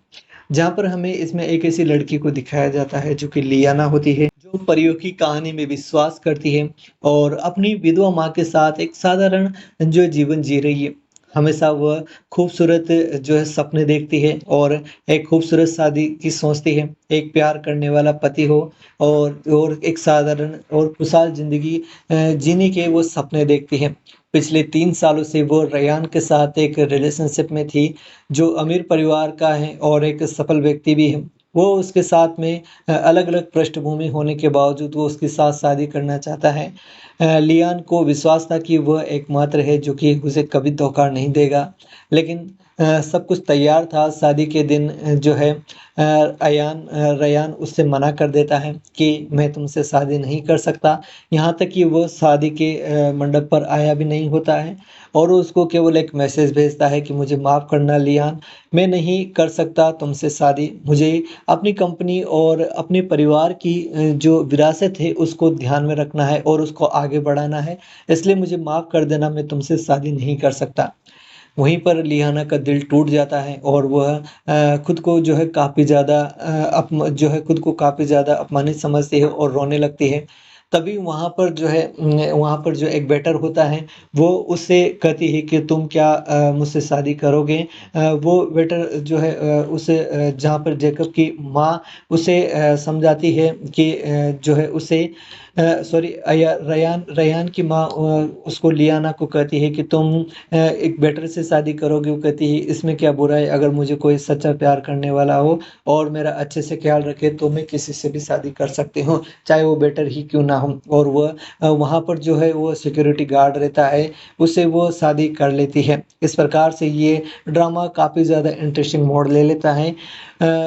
जहाँ पर हमें इसमें एक ऐसी लड़की को दिखाया जाता है जो कि लियाना होती है, जो परियों की कहानी में विश्वास करती है और अपनी विधवा माँ के साथ एक साधारण जो जीवन जी रही है। हमेशा वह खूबसूरत जो है सपने देखती है और एक खूबसूरत शादी की सोचती है, एक प्यार करने वाला पति हो और एक साधारण और खुशहाल ज़िंदगी जीने के वो सपने देखती है। पिछले 3 सालों से वो रेयान के साथ एक रिलेशनशिप में थी, जो अमीर परिवार का है और एक सफल व्यक्ति भी है। वो उसके साथ में अलग-अलग पृष्ठभूमि होने के बावजूद वो उसके साथ शादी करना चाहता है। लियान को विश्वास था कि वह एकमात्र है जो कि उसे कभी धोखा नहीं देगा। लेकिन सब कुछ तैयार था, शादी के दिन जो है रेयान उससे मना कर देता है कि मैं तुमसे शादी नहीं कर सकता। यहाँ तक कि वो शादी के मंडप पर आया भी नहीं होता है और वो उसको केवल एक मैसेज भेजता है कि मुझे माफ़ करना लियान, मैं नहीं कर सकता तुमसे शादी। मुझे अपनी कंपनी और अपने परिवार की जो विरासत है उसको ध्यान में रखना है और उसको आगे बढ़ाना है। इसलिए मुझे माफ़ कर देना, मैं तुमसे शादी नहीं कर सकता। वहीं पर लियाना का दिल टूट जाता है और वह खुद को जो है काफ़ी ज़्यादा खुद को काफ़ी ज़्यादा अपमानित समझती है और रोने लगती है। तभी वहाँ पर जो एक वेटर होता है, वो उससे कहती है कि तुम क्या मुझसे शादी करोगे? वो वेटर जो है जहाँ पर जेकब की माँ उसे समझाती है कि जो है उसे सॉरी अया रेयान रेयान की माँ उसको लियाना को कहती है कि तुम एक बेटर से शादी करोगे। वो कहती है इसमें क्या बुरा है, अगर मुझे कोई सच्चा प्यार करने वाला हो और मेरा अच्छे से ख्याल रखे तो मैं किसी से भी शादी कर सकती हूँ, चाहे वो बेटर ही क्यों ना हो। और वह वहाँ पर जो है वो सिक्योरिटी गार्ड रहता है, उससे वो शादी कर लेती है। इस प्रकार से ये ड्रामा काफ़ी ज़्यादा इंटरेस्टिंग मोड़ ले लेता है।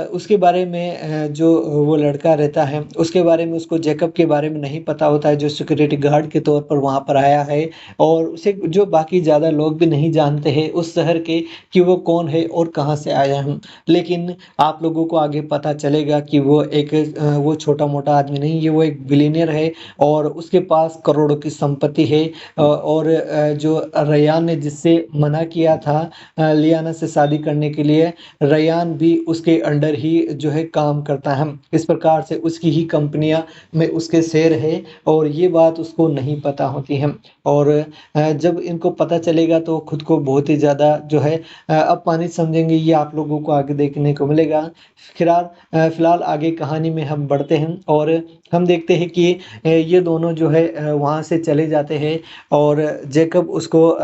उसके बारे में जो वो लड़का रहता है उसके बारे में उसको जेकब के बारे में नहीं पता होता है, जो सिक्योरिटी गार्ड के तौर पर वहाँ पर आया है और उसे जो बाकी ज़्यादा लोग भी नहीं जानते हैं उस शहर के कि वो कौन है और कहाँ से आया है। लेकिन आप लोगों को आगे पता चलेगा कि वो छोटा-मोटा आदमी नहीं है, वो एक बिलियनियर है और उसके पास करोड़ों की संपत्ति है। और जो रेयान ने जिससे मना किया था लियाना से शादी करने के लिए, रेयान भी उसके अंडर ही जो है काम करता है। इस प्रकार से उसकी ही कंपनियाँ में उसके शेयर है और ये बात उसको नहीं पता होती है। और जब इनको पता चलेगा तो खुद को बहुत ही ज़्यादा जो है अपमानित समझेंगे, ये आप लोगों को आगे देखने को मिलेगा। फिलहाल आगे कहानी में हम बढ़ते हैं और हम देखते हैं कि ये दोनों जो है वहाँ से चले जाते हैं और जेकब उसको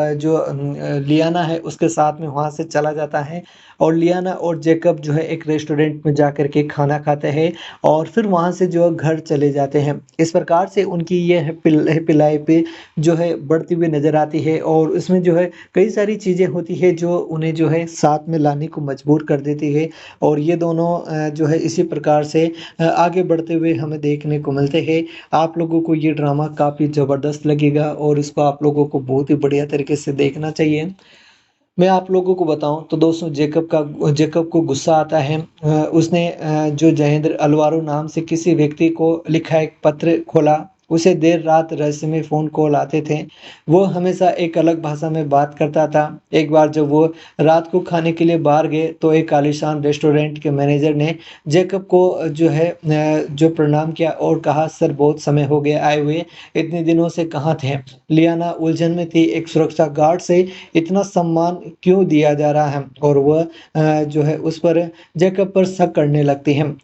लियाना है उसके साथ में वहाँ से चला जाता है और लियाना और जेकब जो है एक रेस्टोरेंट में जाकर के खाना खाते हैं और फिर वहाँ से जो है घर चले जाते हैं। इस प्रकार से उनकी ये हैप्पी लाइफ जो है बढ़ती हुई नज़र आती है और इसमें जो है कई सारी चीज़ें होती है जो उन्हें जो है साथ में लाने को मजबूर कर देती है और ये दोनों जो है इसी प्रकार से आगे बढ़ते हुए हमें देखने को मिलते हैं। आप लोगों को ये ड्रामा काफ़ी ज़बरदस्त लगेगा और इसको आप लोगों को बहुत ही बढ़िया तरीके से देखना चाहिए। मैं आप लोगों को बताऊँ तो दोस्तों जेकब को गुस्सा आता है। उसने जो जयेंद्र अलवारो नाम से किसी व्यक्ति को लिखा एक पत्र खोला। उसे देर रात रहस्यमय फ़ोन कॉल आते थे। वो हमेशा एक अलग भाषा में बात करता था। एक बार जब वो रात को खाने के लिए बाहर गए तो एक आलीशान रेस्टोरेंट के मैनेजर ने जेकब को जो प्रणाम किया और कहा, सर बहुत समय हो गया आए हुए, इतने दिनों से कहाँ थे? लियाना उलझन में थी, एक सुरक्षा गार्ड से इतना सम्मान क्यों दिया जा रहा है और वह जो है उस पर जेकब पर शक करने लगती है।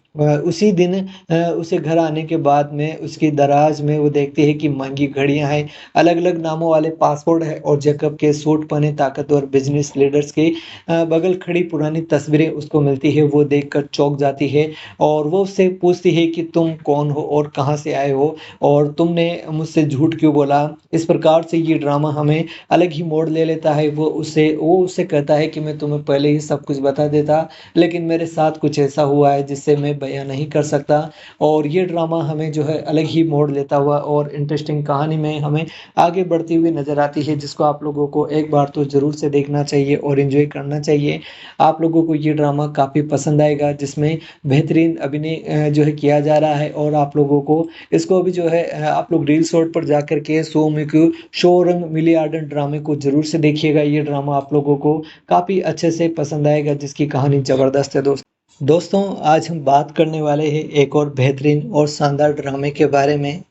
उसी दिन उसे घर आने के बाद में उसकी दराज में वो देखती है कि महंगी घड़ियां हैं, अलग-अलग नामों वाले पासपोर्ट है और जेकब के सूट पहने ताकतवर बिजनेस लीडर्स की बगल खड़ी पुरानी तस्वीरें उसको मिलती है। वो देखकर चौंक जाती है और वो उससे पूछती है कि तुम कौन हो और कहाँ से आए हो और तुमने मुझसे झूठ क्यों बोला? इस प्रकार से ये ड्रामा हमें अलग ही मोड़ ले लेता है। वो उससे कहता है कि मैं तुम्हें पहले ही सब कुछ बता देता, लेकिन मेरे साथ कुछ ऐसा हुआ है जिससे मैं बयाँ नहीं कर सकता। और ये ड्रामा हमें जो है अलग ही मोड़ लेता हुआ और इंटरेस्टिंग कहानी में हमें आगे बढ़ती हुई नज़र आती है, जिसको आप लोगों को एक बार तो ज़रूर से देखना चाहिए और एन्जॉय करना चाहिए। आप लोगों को ये ड्रामा काफ़ी पसंद आएगा, जिसमें बेहतरीन अभिनय जो है किया जा रहा है और आप लोगों को इसको अभी जो है आप लोग रील शॉर्ट पर जाकर के शो रंग मिलियार्डन ड्रामे को ज़रूर से देखिएगा। ये ड्रामा आप लोगों को काफ़ी अच्छे से पसंद आएगा, जिसकी कहानी ज़बरदस्त है दोस्तों। दोस्तों, आज हम बात करने वाले हैं एक और बेहतरीन और शानदार ड्रामे के बारे में,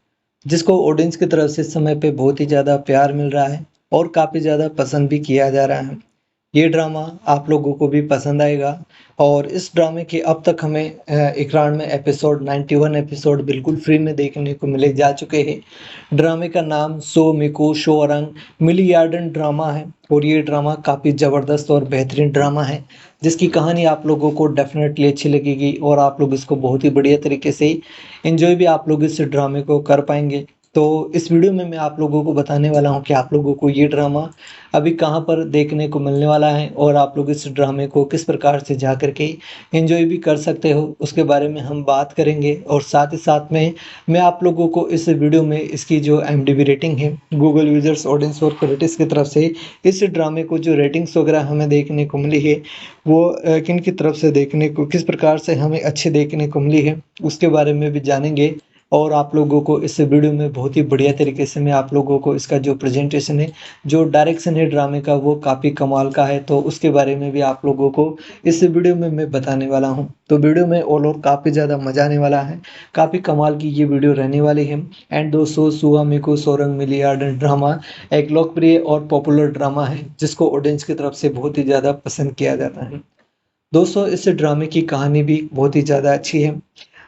जिसको ऑडियंस की तरफ से इस समय पे बहुत ही ज़्यादा प्यार मिल रहा है और काफ़ी ज़्यादा पसंद भी किया जा रहा है। ये ड्रामा आप लोगों को भी पसंद आएगा और इस ड्रामे के अब तक हमें इकरार में एपिसोड 91 एपिसोड बिल्कुल फ्री में देखने को मिले जा चुके हैं। ड्रामे का नाम सो मिको शोअरंग मिलियार्डन ड्रामा है और ये ड्रामा काफ़ी ज़बरदस्त और बेहतरीन ड्रामा है, जिसकी कहानी आप लोगों को डेफ़िनेटली अच्छी लगेगी और आप लोग इसको बहुत ही बढ़िया तरीके से एन्जॉय भी आप लोग इस ड्रामे को कर पाएँगे। तो इस वीडियो में मैं आप लोगों को बताने वाला हूँ कि आप लोगों को ये ड्रामा अभी कहाँ पर देखने को मिलने वाला है और आप लोग इस ड्रामे को किस प्रकार से जा कर के एन्जॉय भी कर सकते हो, उसके बारे में हम बात करेंगे। और साथ ही साथ में मैं आप लोगों को इस वीडियो में इसकी जो IMDb रेटिंग है, गूगल यूज़र्स, ऑडियंस और क्रिटिक्स की तरफ से इस ड्रामे को जो रेटिंग्स वगैरह हमें देखने को मिली है, वो किन की तरफ से देखने को किस प्रकार से हमें अच्छी देखने को मिली है, उसके बारे में भी जानेंगे। और आप लोगों को इस वीडियो में बहुत ही बढ़िया तरीके से मैं आप लोगों को इसका जो प्रेजेंटेशन है, जो डायरेक्शन है ड्रामे का, वो काफ़ी कमाल का है, तो उसके बारे में भी आप लोगों को इस वीडियो में मैं बताने वाला हूँ। तो वीडियो में ऑल ओवर काफ़ी ज़्यादा मज़ा आने वाला है, काफ़ी कमाल की ये वीडियो रहने वाली है। एंड दोस्तों, सुआ मिको सोरंग मिलियार्डन ड्रामा एक लोकप्रिय और पॉपुलर ड्रामा है, जिसको ऑडियंस की तरफ से बहुत ही ज़्यादा पसंद किया जाता है। दोस्तों, इस ड्रामे की कहानी भी बहुत ही ज़्यादा अच्छी है,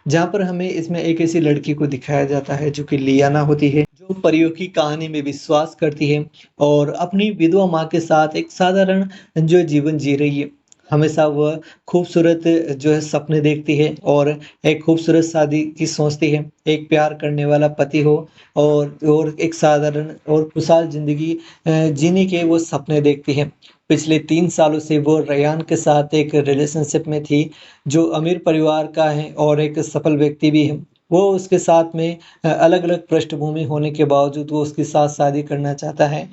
जहाँ पर हमें इसमें एक ऐसी लड़की को दिखाया जाता है जो कि लियाना होती है, जो परियों की कहानी में विश्वास करती है और अपनी विधवा माँ के साथ एक साधारण जो जीवन जी रही है। हमेशा वह खूबसूरत जो है सपने देखती है और एक खूबसूरत शादी की सोचती है, एक प्यार करने वाला पति हो और एक साधारण और खुशहाल ज़िंदगी जीने के वो सपने देखती है। पिछले 3 सालों से वो रेयान के साथ एक रिलेशनशिप में थी, जो अमीर परिवार का है और एक सफल व्यक्ति भी है। वो उसके साथ में अलग-अलग पृष्ठभूमि होने के बावजूद वो उसके साथ शादी करना चाहता है।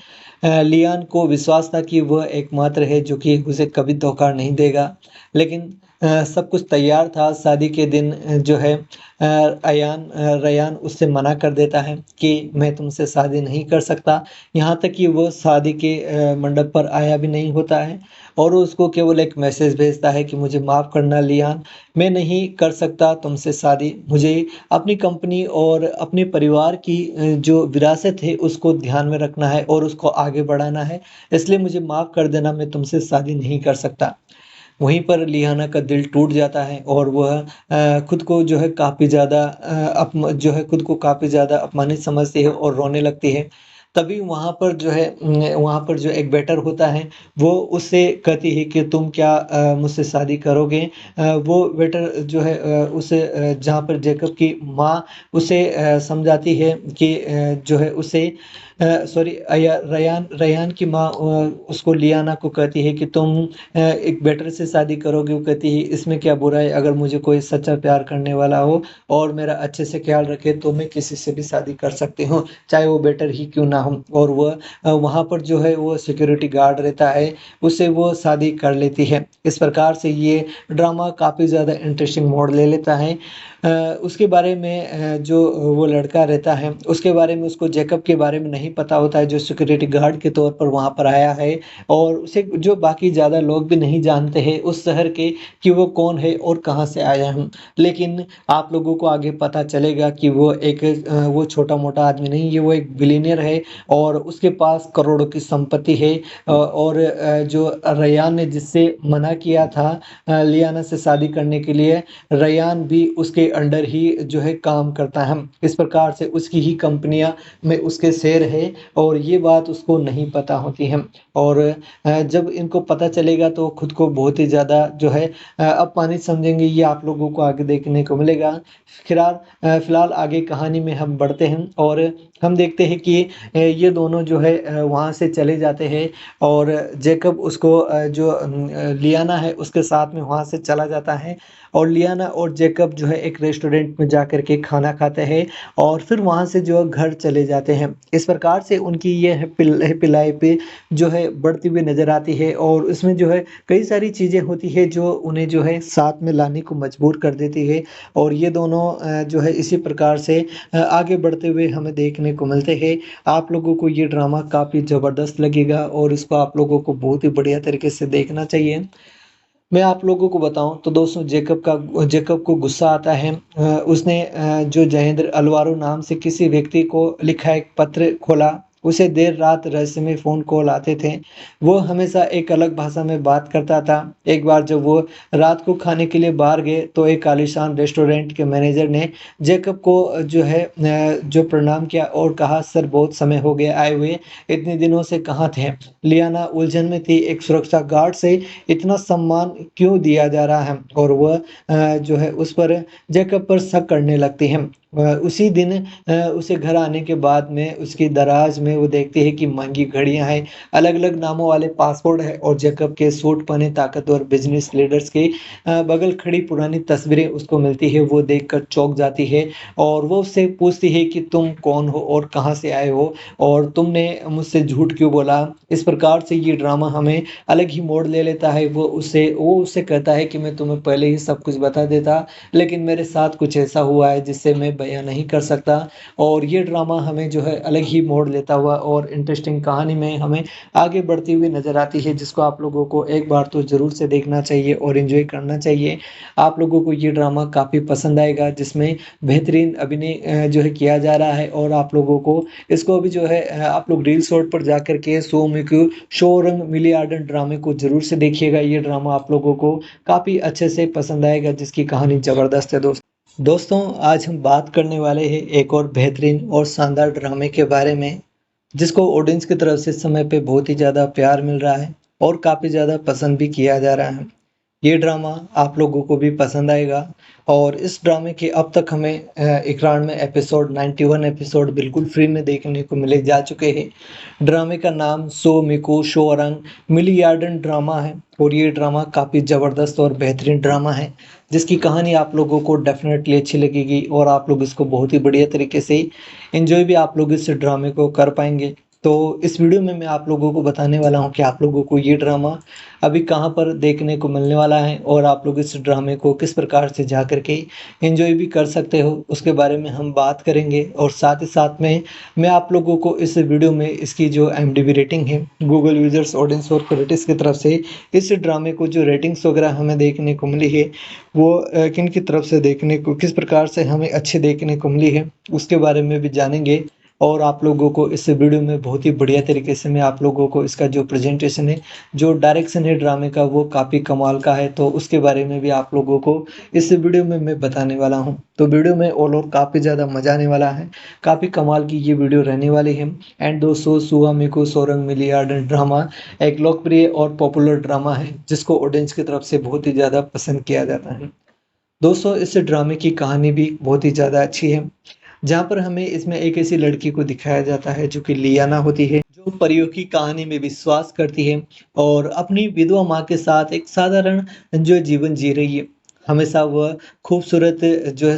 लियान को विश्वास था कि वह एकमात्र है जो कि उसे कभी धोखा नहीं देगा। लेकिन सब कुछ तैयार था, शादी के दिन जो है रेयान उससे मना कर देता है कि मैं तुमसे शादी नहीं कर सकता। यहाँ तक कि वो शादी के मंडप पर आया भी नहीं होता है और वो उसको केवल एक मैसेज भेजता है कि मुझे माफ़ करना लियान, मैं नहीं कर सकता तुमसे शादी। मुझे अपनी कंपनी और अपने परिवार की जो विरासत है उसको ध्यान में रखना है और उसको आगे बढ़ाना है। इसलिए मुझे माफ़ कर देना, मैं तुमसे शादी नहीं कर सकता। वहीं पर लियाना का दिल टूट जाता है और वह खुद को जो है काफ़ी ज़्यादा खुद को काफ़ी ज़्यादा अपमानित समझती है और रोने लगती है। तभी वहाँ पर जो एक वेटर होता है, वो उससे कहती है कि तुम क्या मुझसे शादी करोगे? वो वेटर जो है जहाँ पर जेकब की माँ उसे समझाती है कि जो है उसे सॉरी अया रेयान रेयान की माँ उसको लियाना को कहती है कि तुम एक बेटर से शादी करोगे। वो कहती है इसमें क्या बुरा है, अगर मुझे कोई सच्चा प्यार करने वाला हो और मेरा अच्छे से ख्याल रखे तो मैं किसी से भी शादी कर सकती हूँ, चाहे वो बेटर ही क्यों ना हो। और वह वहाँ पर जो है वो सिक्योरिटी गार्ड रहता है, उससे वो शादी कर लेती है। इस प्रकार से ये ड्रामा काफ़ी ज़्यादा इंटरेस्टिंग मोड़ ले लेता है। उसके बारे में जो वो लड़का रहता है, उसके बारे में उसको जेकब के बारे में नहीं पता होता है, जो सिक्योरिटी गार्ड के तौर पर वहाँ पर आया है और उसे जो बाकी ज़्यादा लोग भी नहीं जानते हैं उस शहर के कि वो कौन है और कहाँ से आया है। लेकिन आप लोगों को आगे पता चलेगा कि वो छोटा-मोटा आदमी नहीं है, वो एक बिलियनियर है और उसके पास करोड़ों की संपत्ति है। और जो रेयान ने जिससे मना किया था लियाना से शादी करने के लिए, रेयान भी उसके अंडर ही जो है काम करता है। इस प्रकार से उसकी ही कंपनियाँ में उसके शेयर है और ये बात उसको नहीं पता होती है। और जब इनको पता चलेगा तो खुद को बहुत ही ज़्यादा जो है अपमानित समझेंगे, ये आप लोगों को आगे देखने को मिलेगा। फिलहाल आगे कहानी में हम बढ़ते हैं और हम देखते हैं कि ये दोनों जो है वहाँ से चले जाते हैं और जेकब उसको लियाना है उसके साथ में वहाँ से चला जाता है और लियाना और जेकब जो है एक रेस्टोरेंट में जा कर के खाना खाते हैं और फिर वहाँ से जो है घर चले जाते हैं। इस प्रकार से उनकी ये हैप्पी लाइफ जो है बढ़ती हुई नज़र आती है और इसमें जो है कई सारी चीज़ें होती है जो उन्हें जो है साथ में लाने को मजबूर कर देती है और ये दोनों जो है इसी प्रकार से आगे बढ़ते हुए हमें देखने को मिलते हैं। आप लोगों को ये ड्रामा काफ़ी ज़बरदस्त लगेगा और इसको आप लोगों को बहुत ही बढ़िया तरीके से देखना चाहिए। मैं आप लोगों को बताऊँ तो दोस्तों जेकब को गुस्सा आता है। उसने जो जयेंद्र अल्वारो नाम से किसी व्यक्ति को लिखा एक पत्र खोला। उसे देर रात रहस्यमय फ़ोन कॉल आते थे। वो हमेशा एक अलग भाषा में बात करता था। एक बार जब वो रात को खाने के लिए बाहर गए तो एक आलीशान रेस्टोरेंट के मैनेजर ने जेकब को जो प्रणाम किया और कहा, सर बहुत समय हो गया आए हुए, इतने दिनों से कहाँ थे? लियाना उलझन में थी। एक सुरक्षा गार्ड से इतना सम्मान क्यों दिया जा रहा है? और वह उस पर जैकब पर शक करने लगती है। उसी दिन उसे घर आने के बाद में उसकी दराज में वो देखती है कि महंगी घड़ियां हैं, अलग-अलग नामों वाले पासपोर्ट है और जैकब के सूट पहने ताकतवर बिजनेस लीडर्स की बगल खड़ी पुरानी तस्वीरें उसको मिलती है। वो देखकर चौंक जाती है और वो उससे पूछती है कि तुम कौन हो और कहाँ से आए हो और तुमने मुझसे झूठ क्यों बोला? इस प्रकार से ये ड्रामा हमें अलग ही मोड़ ले लेता है। वो उससे कहता है कि मैं तुम्हें पहले ही सब कुछ बता देता, लेकिन मेरे साथ कुछ ऐसा हुआ है जिससे मैं बयाँ नहीं कर सकता। और ये ड्रामा हमें जो है अलग ही मोड़ लेता हुआ और इंटरेस्टिंग कहानी में हमें आगे बढ़ती हुई नज़र आती है, जिसको आप लोगों को एक बार तो ज़रूर से देखना चाहिए और एन्जॉय करना चाहिए। आप लोगों को ये ड्रामा काफ़ी पसंद आएगा, जिसमें बेहतरीन अभिनय किया जा रहा है। और आप लोगों को इसको भी आप लोग रील शॉर्ट पर जाकर के सो मिक्यू शोरंग मिलियार्डन ड्रामे को ज़रूर से देखिएगा। ये ड्रामा आप लोगों को काफ़ी अच्छे से पसंद आएगा, जिसकी कहानी ज़बरदस्त है दोस्तों, आज हम बात करने वाले हैं एक और बेहतरीन और शानदार ड्रामे के बारे में, जिसको ऑडियंस की तरफ से इस समय पे बहुत ही ज़्यादा प्यार मिल रहा है और काफ़ी ज़्यादा पसंद भी किया जा रहा है। ये ड्रामा आप लोगों को भी पसंद आएगा। और इस ड्रामे के अब तक हमें इकरार में एपिसोड 91 एपिसोड बिल्कुल फ्री में देखने को मिले जा चुके हैं। ड्रामे का नाम सो मिको शोरंग मिलियार्डन ड्रामा है और ये ड्रामा काफ़ी ज़बरदस्त और बेहतरीन ड्रामा है, जिसकी कहानी आप लोगों को डेफिनेटली अच्छी लगेगी और आप लोग इसको बहुत ही बढ़िया तरीके से एंजॉय भी आप लोग इस ड्रामे को कर पाएंगे। तो इस वीडियो में मैं आप लोगों को बताने वाला हूं कि आप लोगों को ये ड्रामा अभी कहां पर देखने को मिलने वाला है और आप लोग इस ड्रामे को किस प्रकार से जा कर के एंजॉय भी कर सकते हो, उसके बारे में हम बात करेंगे। और साथ ही साथ में मैं आप लोगों को इस वीडियो में इसकी जो IMDb रेटिंग है, गूगल यूजर्स ऑडियंस और क्रिटिक्स की तरफ से इस ड्रामे को जो रेटिंग्स वगैरह हमें देखने को मिली है, वो किन की तरफ से देखने को किस प्रकार से हमें अच्छी देखने को मिली है, उसके बारे में भी जानेंगे। और आप लोगों को इस वीडियो में बहुत ही बढ़िया तरीके से मैं आप लोगों को इसका जो प्रेजेंटेशन है, जो डायरेक्शन है ड्रामे का, वो काफ़ी कमाल का है। तो उसके बारे में भी आप लोगों को इस वीडियो में मैं बताने वाला हूं। तो वीडियो में ऑल ओवर काफ़ी ज़्यादा मज़ा आने वाला है, काफ़ी कमाल की ये वीडियो रहने वाली है। एंड दोस्तों, सुआ मिको सोरंग मिलियार्डन ड्रामा एक लोकप्रिय और पॉपुलर ड्रामा है, जिसको ऑडियंस की तरफ से बहुत ही ज़्यादा पसंद किया जाता है। दोस्तों, इस ड्रामे की कहानी भी बहुत ही ज़्यादा अच्छी है, जहाँ पर हमें इसमें एक ऐसी लड़की को दिखाया जाता है जो कि लियाना होती है, जो परियों की कहानी में विश्वास करती है और अपनी विधवा माँ के साथ एक साधारण जो जीवन जी रही है। हमेशा वह खूबसूरत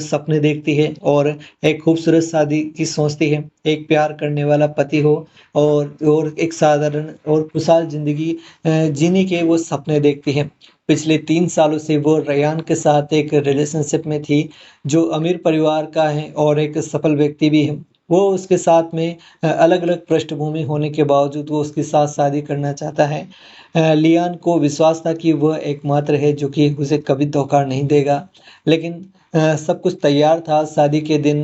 सपने देखती है और एक खूबसूरत शादी की सोचती है, एक प्यार करने वाला पति हो और एक साधारण और खुशहाल ज़िंदगी जीने के वो सपने देखती है। पिछले 3 सालों से वो रयान के साथ एक रिलेशनशिप में थी, जो अमीर परिवार का है और एक सफल व्यक्ति भी है। वो उसके साथ में अलग-अलग पृष्ठभूमि होने के बावजूद वो उसके साथ शादी करना चाहता है। लियान को विश्वास था कि वह एकमात्र है जो कि उसे कभी धोखा नहीं देगा। लेकिन सब कुछ तैयार था। शादी के दिन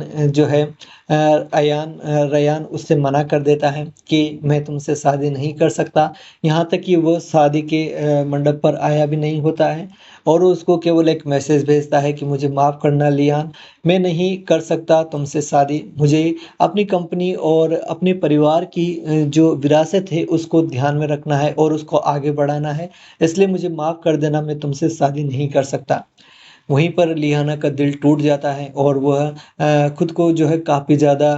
रयान उससे मना कर देता है कि मैं तुमसे शादी नहीं कर सकता। यहाँ तक कि वो शादी के मंडप पर आया भी नहीं होता है और वो उसको केवल एक मैसेज भेजता है कि मुझे माफ़ करना लियान, मैं नहीं कर सकता तुमसे शादी। मुझे अपनी कंपनी और अपने परिवार की जो विरासत है उसको ध्यान में रखना है और उसको आगे बढ़ाना है, इसलिए मुझे माफ़ कर देना, मैं तुमसे शादी नहीं कर सकता। वहीं पर लियाना का दिल टूट जाता है और वह खुद को काफ़ी ज़्यादा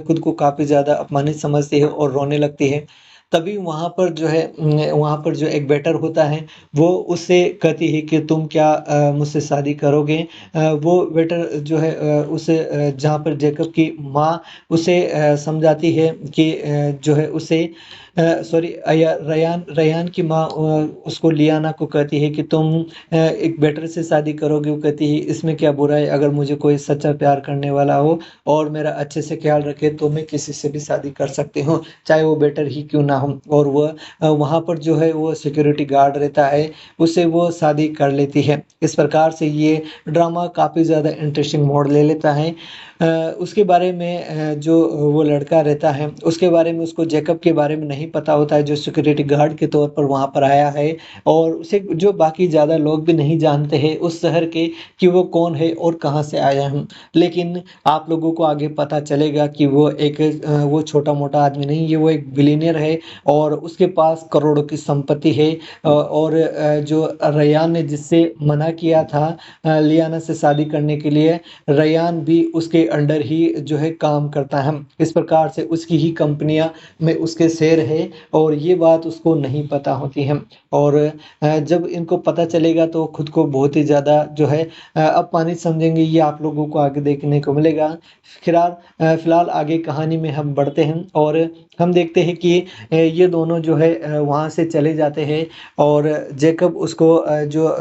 खुद को काफ़ी ज़्यादा अपमानित समझती है और रोने लगती है। तभी वहाँ पर जो एक वेटर होता है, वो उससे कहती है कि तुम क्या मुझसे शादी करोगे? वो वेटर जहाँ पर जेकब की माँ उसे समझाती है कि सॉरी रयान रयान की माँ उसको लियाना को कहती है कि तुम एक बेटर से शादी करोगे। वो कहती है इसमें क्या बुरा है, अगर मुझे कोई सच्चा प्यार करने वाला हो और मेरा अच्छे से ख्याल रखे तो मैं किसी से भी शादी कर सकती हूँ, चाहे वो बेटर ही क्यों ना हो। और वह वहाँ पर जो है वो सिक्योरिटी गार्ड रहता है, उससे वो शादी कर लेती है। इस प्रकार से ये ड्रामा काफ़ी ज़्यादा इंटरेस्टिंग मोड़ ले लेता है। उसके बारे में जो वो लड़का रहता है उसके बारे में उसको जैकब के बारे में नहीं पता होता है, जो सिक्योरिटी गार्ड के तौर पर वहाँ पर आया है। और उसे जो बाकी ज़्यादा लोग भी नहीं जानते हैं उस शहर के कि वो कौन है और कहाँ से आया है। लेकिन आप लोगों को आगे पता चलेगा कि वो एक वो छोटा-मोटा आदमी नहीं, ये वो एक बिलियनियर है और उसके पास करोड़ों की संपत्ति है। और जो रयान ने जिससे मना किया था लियाना से शादी करने के लिए, रयान भी उसके अंडर ही जो है काम करता है। इस प्रकार से उसकी ही कंपनियां में उसके शेयर है और ये बात उसको नहीं पता होती है। और जब इनको पता चलेगा तो खुद को बहुत ही ज़्यादा जो है अपमानित समझेंगे। ये आप लोगों को आगे देखने को मिलेगा। फिलहाल आगे कहानी में हम बढ़ते हैं और हम देखते हैं कि ये दोनों जो है वहाँ से चले जाते हैं और जैकब उसको जो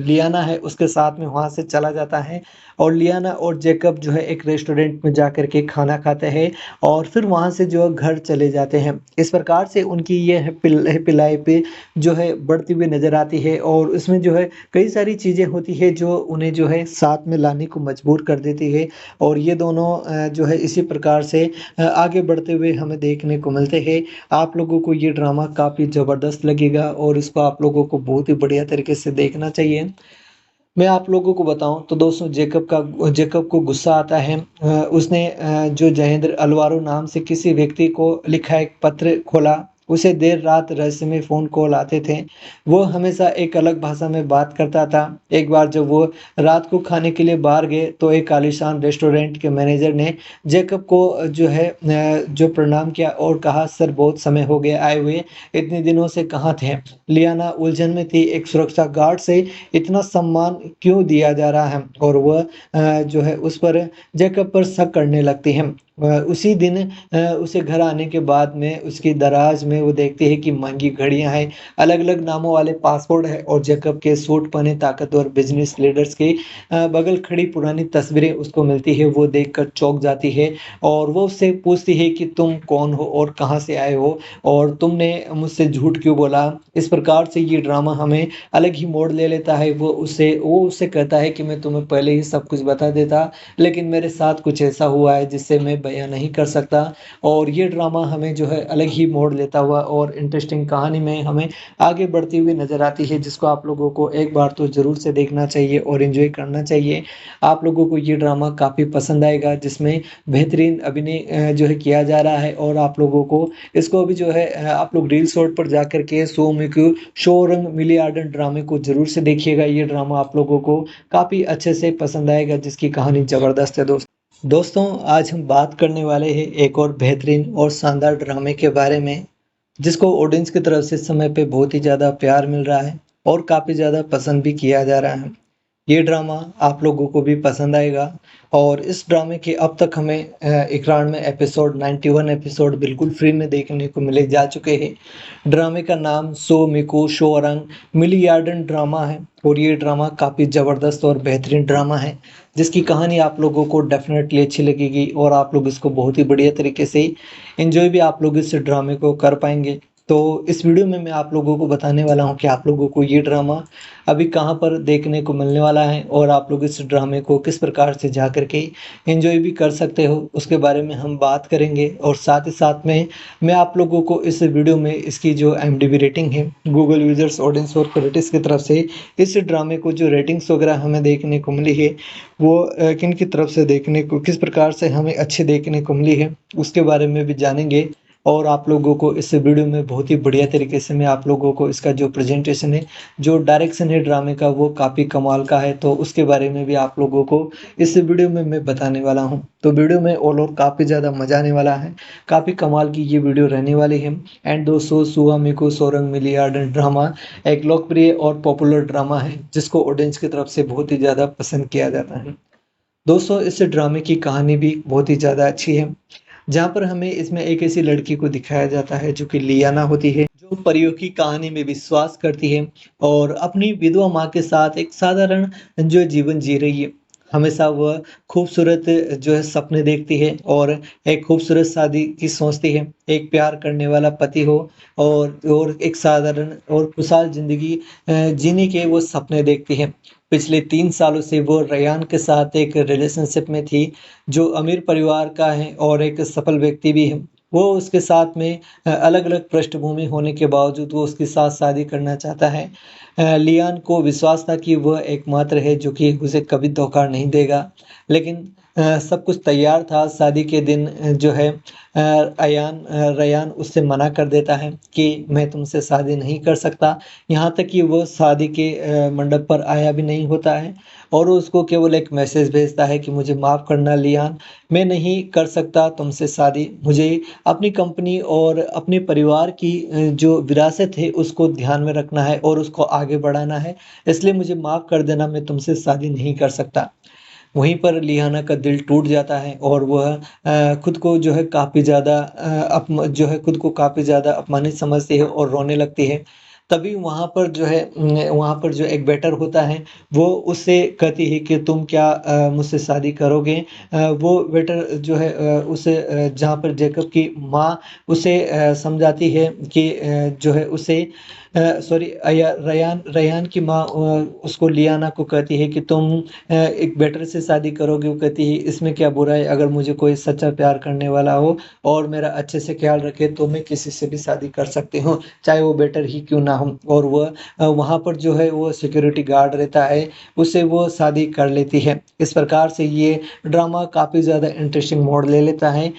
लियाना है उसके साथ में वहाँ से चला जाता है। और लियाना और जैकब जो है एक रेस्टोरेंट में जा कर के खाना खाते हैं और फिर वहाँ से जो है घर चले जाते हैं। इस प्रकार से उनकी ये हैप्पी लाइफ जो है बढ़ती हुई नज़र आती है और उसमें जो है कई सारी चीज़ें होती है जो उन्हें जो है साथ में लाने को मजबूर कर देती है। और ये दोनों जो है इसी प्रकार से आगे बढ़ते हुए हमें देखने को मिलते हैं। आप लोगों को ये ड्रामा काफ़ी ज़बरदस्त लगेगा और इसको आप लोगों को बहुत ही बढ़िया तरीके से देखना चाहिए। मैं आप लोगों को बताऊँ तो दोस्तों जेकब को गुस्सा आता है। उसने जो जयेंद्र अलवारो नाम से किसी व्यक्ति को लिखा एक पत्र खोला। उसे देर रात रहस्यमय फ़ोन कॉल आते थे। वो हमेशा एक अलग भाषा में बात करता था। एक बार जब वो रात को खाने के लिए बाहर गए तो एक आलीशान रेस्टोरेंट के मैनेजर ने जेकब को जो है जो प्रणाम किया और कहा, सर बहुत समय हो गया आए हुए, इतने दिनों से कहाँ थे? लियाना उलझन में थी, एक सुरक्षा गार्ड से इतना सम्मान क्यों दिया जा रहा है? और वह जो है उस पर जैकब पर शक करने लगती है। उसी दिन उसे घर आने के बाद में उसकी दराज में वो देखती है कि महंगी घड़ियां हैं, अलग-अलग नामों वाले पासपोर्ट है और जैकब के सूट पहने ताकतवर बिजनेस लीडर्स की बगल खड़ी पुरानी तस्वीरें उसको मिलती है। वो देखकर चौंक जाती है और वो उससे पूछती है कि तुम कौन हो और कहाँ से आए हो और तुमने मुझसे झूठ क्यों बोला? इस प्रकार से ये ड्रामा हमें अलग ही मोड़ ले लेता है। वो उससे कहता है कि मैं तुम्हें पहले ही सब कुछ बता देता, लेकिन मेरे साथ कुछ ऐसा हुआ है जिससे मैं बयाँ नहीं कर सकता। और ये ड्रामा हमें जो है अलग ही मोड़ लेता हुआ और इंटरेस्टिंग कहानी में हमें आगे बढ़ती हुई नज़र आती है, जिसको आप लोगों को एक बार तो ज़रूर से देखना चाहिए और एन्जॉय करना चाहिए। आप लोगों को ये ड्रामा काफ़ी पसंद आएगा, जिसमें बेहतरीन अभिनय जो है किया जा रहा है। और आप लोगों को इसको भी जो है आप लोग रील शॉर्ट पर जाकर के सोमिक्यू शोरंग मिलियार्डन ड्रामे को ज़रूर से देखिएगा। ये ड्रामा आप लोगों को काफ़ी अच्छे से पसंद आएगा, जिसकी कहानी ज़बरदस्त है दोस्तों। आज हम बात करने वाले हैं एक और बेहतरीन और शानदार ड्रामे के बारे में, जिसको ऑडियंस की तरफ से इस समय पे बहुत ही ज़्यादा प्यार मिल रहा है और काफ़ी ज़्यादा पसंद भी किया जा रहा है। ये ड्रामा आप लोगों को भी पसंद आएगा। और इस ड्रामे के अब तक हमें इकरार में एपिसोड 91 एपिसोड बिल्कुल फ्री में देखने को मिले जा चुके हैं। ड्रामे का नाम सो मिको शोरंग मिलियार्डन ड्रामा है और ये ड्रामा काफ़ी ज़बरदस्त और बेहतरीन ड्रामा है, जिसकी कहानी आप लोगों को डेफिनेटली अच्छी लगेगी और आप लोग इसको बहुत ही बढ़िया तरीके से एंजॉय भी आप लोग इस ड्रामे को कर पाएंगे। तो इस वीडियो में मैं आप लोगों को बताने वाला हूं कि आप लोगों को ये ड्रामा अभी कहां पर देखने को मिलने वाला है और आप लोग इस ड्रामे को किस प्रकार से जा कर के एंजॉय भी कर सकते हो, उसके बारे में हम बात करेंगे। और साथ ही साथ में मैं आप लोगों को इस वीडियो में इसकी जो IMDb रेटिंग है, गूगल यूजर्स ऑडियंस और क्रिटिक्स की तरफ से इस ड्रामे को जो रेटिंग्स वगैरह हमें देखने को मिली है वो किन की तरफ से देखने को किस प्रकार से हमें अच्छी देखने को मिली है, उसके बारे में भी जानेंगे। और आप लोगों को इस वीडियो में बहुत ही बढ़िया तरीके से मैं आप लोगों को इसका जो प्रेजेंटेशन है, जो डायरेक्शन है ड्रामे का, वो काफ़ी कमाल का है। तो उसके बारे में भी आप लोगों को इस वीडियो में मैं बताने वाला हूं। तो वीडियो में ऑल ओवर काफ़ी ज़्यादा मज़ा आने वाला है, काफ़ी कमाल की ये वीडियो रहने वाली है। एंड दोस्तों, सुआ मिको सोरंग मिलियार्डन ड्रामा एक लोकप्रिय और पॉपुलर ड्रामा है, जिसको ऑडियंस की तरफ से बहुत ही ज़्यादा पसंद किया जाता है। दोस्तों, इस ड्रामे की कहानी भी बहुत ही ज़्यादा अच्छी है। जहाँ पर हमें इसमें एक ऐसी लड़की को दिखाया जाता है जो कि लियाना होती है, जो परियों की कहानी में विश्वास करती है और अपनी विधवा माँ के साथ एक साधारण जो जीवन जी रही है। हमेशा वह खूबसूरत जो है सपने देखती है और एक खूबसूरत शादी की सोचती है, एक प्यार करने वाला पति हो और एक साधारण और खुशहाल ज़िंदगी जीने के वो सपने देखती है। पिछले 3 सालों से वो रेयान के साथ एक रिलेशनशिप में थी, जो अमीर परिवार का है और एक सफल व्यक्ति भी है। वो उसके साथ में अलग-अलग पृष्ठभूमि होने के बावजूद वो उसके साथ शादी करना चाहता है। लियान को विश्वास था कि वह एकमात्र है जो कि उसे कभी धोखा नहीं देगा। लेकिन सब कुछ तैयार था, शादी के दिन जो है रेयान उससे मना कर देता है कि मैं तुमसे शादी नहीं कर सकता। यहाँ तक कि वो शादी के मंडप पर आया भी नहीं होता है और वो उसको केवल एक मैसेज भेजता है कि मुझे माफ़ करना लियान, मैं नहीं कर सकता तुमसे शादी। मुझे अपनी कंपनी और अपने परिवार की जो विरासत है उसको ध्यान में रखना है और उसको आगे बढ़ाना है। इसलिए मुझे माफ़ कर देना, मैं तुमसे शादी नहीं कर सकता। वहीं पर लियाना का दिल टूट जाता है और वह खुद को जो है काफ़ी ज़्यादा खुद को काफ़ी ज़्यादा अपमानित समझती है और रोने लगती है। तभी वहाँ पर जो एक वेटर होता है, वो उससे कहती है कि तुम क्या मुझसे शादी करोगे? वो वेटर जो है जहाँ पर जेकब की माँ उसे समझाती है कि जो है उसे सॉरी अया रेयान रेयान की माँ उसको लियाना को कहती है कि तुम एक वेटर से शादी करोगे। वो कहती है इसमें क्या बुरा है, अगर मुझे कोई सच्चा प्यार करने वाला हो और मेरा अच्छे से ख्याल रखे तो मैं किसी से भी शादी कर सकती हूँ, चाहे वो बेटर ही क्यों ना हो। और वह वहाँ पर जो है वो सिक्योरिटी गार्ड रहता है, उससे वो शादी कर लेती है। इस प्रकार से ये ड्रामा काफ़ी ज़्यादा इंटरेस्टिंग मोड़ ले लेता है।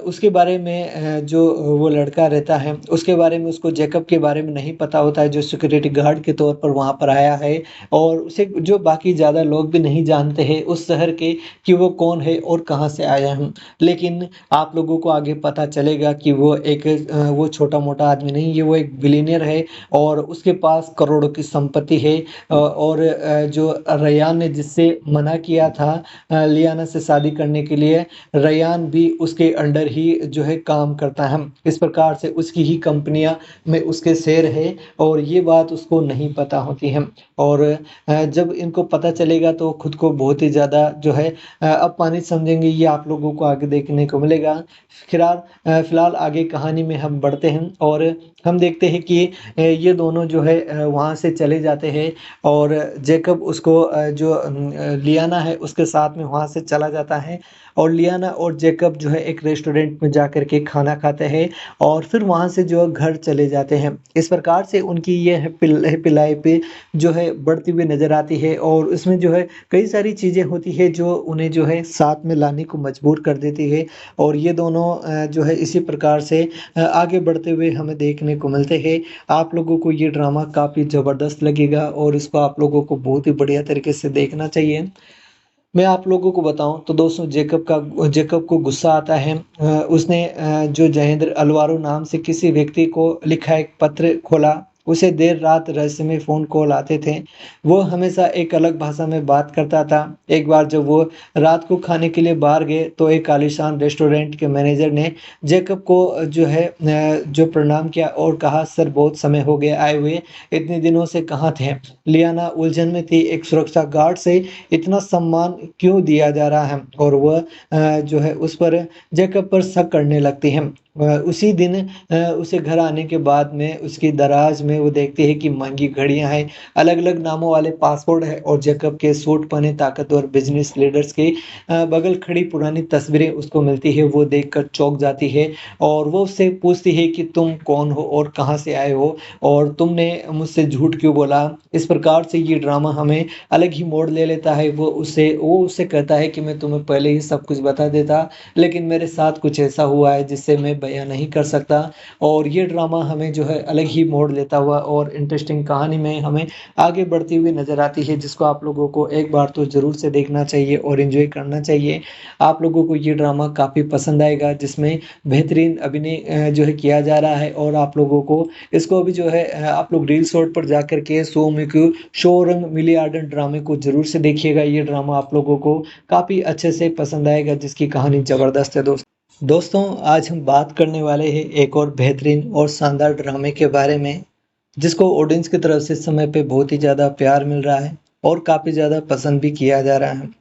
उसके बारे में जो वो लड़का रहता है, उसके बारे में उसको जेकब के बारे में नहीं पता होता है, जो सिक्योरिटी गार्ड के तौर पर वहाँ पर आया है और उसे जो बाकी ज़्यादा लोग भी नहीं जानते हैं उस शहर के कि वो कौन है और कहाँ से आया है। लेकिन आप लोगों को आगे पता चलेगा कि वो छोटा-मोटा आदमी नहीं है, वो एक बिलियनियर है और उसके पास करोड़ों की संपत्ति है। और जो रेयान ने जिससे मना किया था लियाना से शादी करने के लिए, रेयान भी उसके अंडर ही जो है काम करता है। इस प्रकार से उसकी ही कंपनियाँ में उसके शेयर है और ये बात उसको नहीं पता होती है। और जब इनको पता चलेगा तो खुद को बहुत ही ज़्यादा जो है अपमानित समझेंगे, ये आप लोगों को आगे देखने को मिलेगा। फिलहाल आगे कहानी में हम बढ़ते हैं और हम देखते हैं कि ये दोनों जो है वहाँ से चले जाते हैं और जेकब उसको लियाना है उसके साथ में वहाँ से चला जाता है और लियाना और जेकब जो है एक रेस्टोरेंट में जाकर के खाना खाते हैं और फिर वहाँ से जो है घर चले जाते हैं। इस प्रकार से उनकी ये हैप्पी लाइफ जो है बढ़ती हुई नज़र आती है और इसमें जो है कई सारी चीज़ें होती है जो उन्हें जो है साथ में लाने को मजबूर कर देती है और ये दोनों जो है इसी प्रकार से आगे बढ़ते हुए हमें देखने को मिलते हैं। आप लोगों को ये ड्रामा काफ़ी ज़बरदस्त लगेगा और इसको आप लोगों को बहुत ही बढ़िया तरीके से देखना चाहिए। मैं आप लोगों को बताऊँ तो दोस्तों जेकब को गुस्सा आता है। उसने जो जयेंद्र अलवारो नाम से किसी व्यक्ति को लिखा एक पत्र खोला। उसे देर रात रहस्यमय फ़ोन कॉल आते थे। वो हमेशा एक अलग भाषा में बात करता था। एक बार जब वो रात को खाने के लिए बाहर गए तो एक आलीशान रेस्टोरेंट के मैनेजर ने जेकब को जो प्रणाम किया और कहा, सर बहुत समय हो गया आए हुए, इतने दिनों से कहाँ थे? लियाना उलझन में थी, एक सुरक्षा गार्ड से इतना सम्मान क्यों दिया जा रहा है और वह जो है उस पर जेकब पर शक करने लगती है। उसी दिन उसे घर आने के बाद में उसकी दराज में वो देखती है कि महंगी घड़ियां हैं, अलग-अलग नामों वाले पासपोर्ट है और जेकब के सूट पहने ताकतवर बिजनेस लीडर्स की बगल खड़ी पुरानी तस्वीरें उसको मिलती है। वो देखकर चौंक जाती है और वो उससे पूछती है कि तुम कौन हो और कहाँ से आए हो और तुमने मुझसे झूठ क्यों बोला? इस प्रकार से ये ड्रामा हमें अलग ही मोड़ ले लेता है। वो उससे कहता है कि मैं तुम्हें पहले ही सब कुछ बता देता, लेकिन मेरे साथ कुछ ऐसा हुआ है जिससे मैं बयाँ नहीं कर सकता। और ये ड्रामा हमें जो है अलग ही मोड़ लेता हुआ और इंटरेस्टिंग कहानी में हमें आगे बढ़ती हुई नज़र आती है, जिसको आप लोगों को एक बार तो ज़रूर से देखना चाहिए और एन्जॉय करना चाहिए। आप लोगों को ये ड्रामा काफ़ी पसंद आएगा, जिसमें बेहतरीन अभिनय जो है किया जा रहा है और आप लोगों को इसको अभी जो है आप लोग रील शॉर्ट पर जाकर के शो रंग मिलियार्डन ड्रामे को ज़रूर से देखिएगा। ये ड्रामा आप लोगों को काफ़ी अच्छे से पसंद आएगा, जिसकी कहानी ज़बरदस्त है दोस्तों। दोस्तों, आज हम बात करने वाले हैं एक और बेहतरीन और शानदार ड्रामे के बारे में, जिसको ऑडियंस की तरफ से इस समय पे बहुत ही ज़्यादा प्यार मिल रहा है और काफ़ी ज़्यादा पसंद भी किया जा रहा है।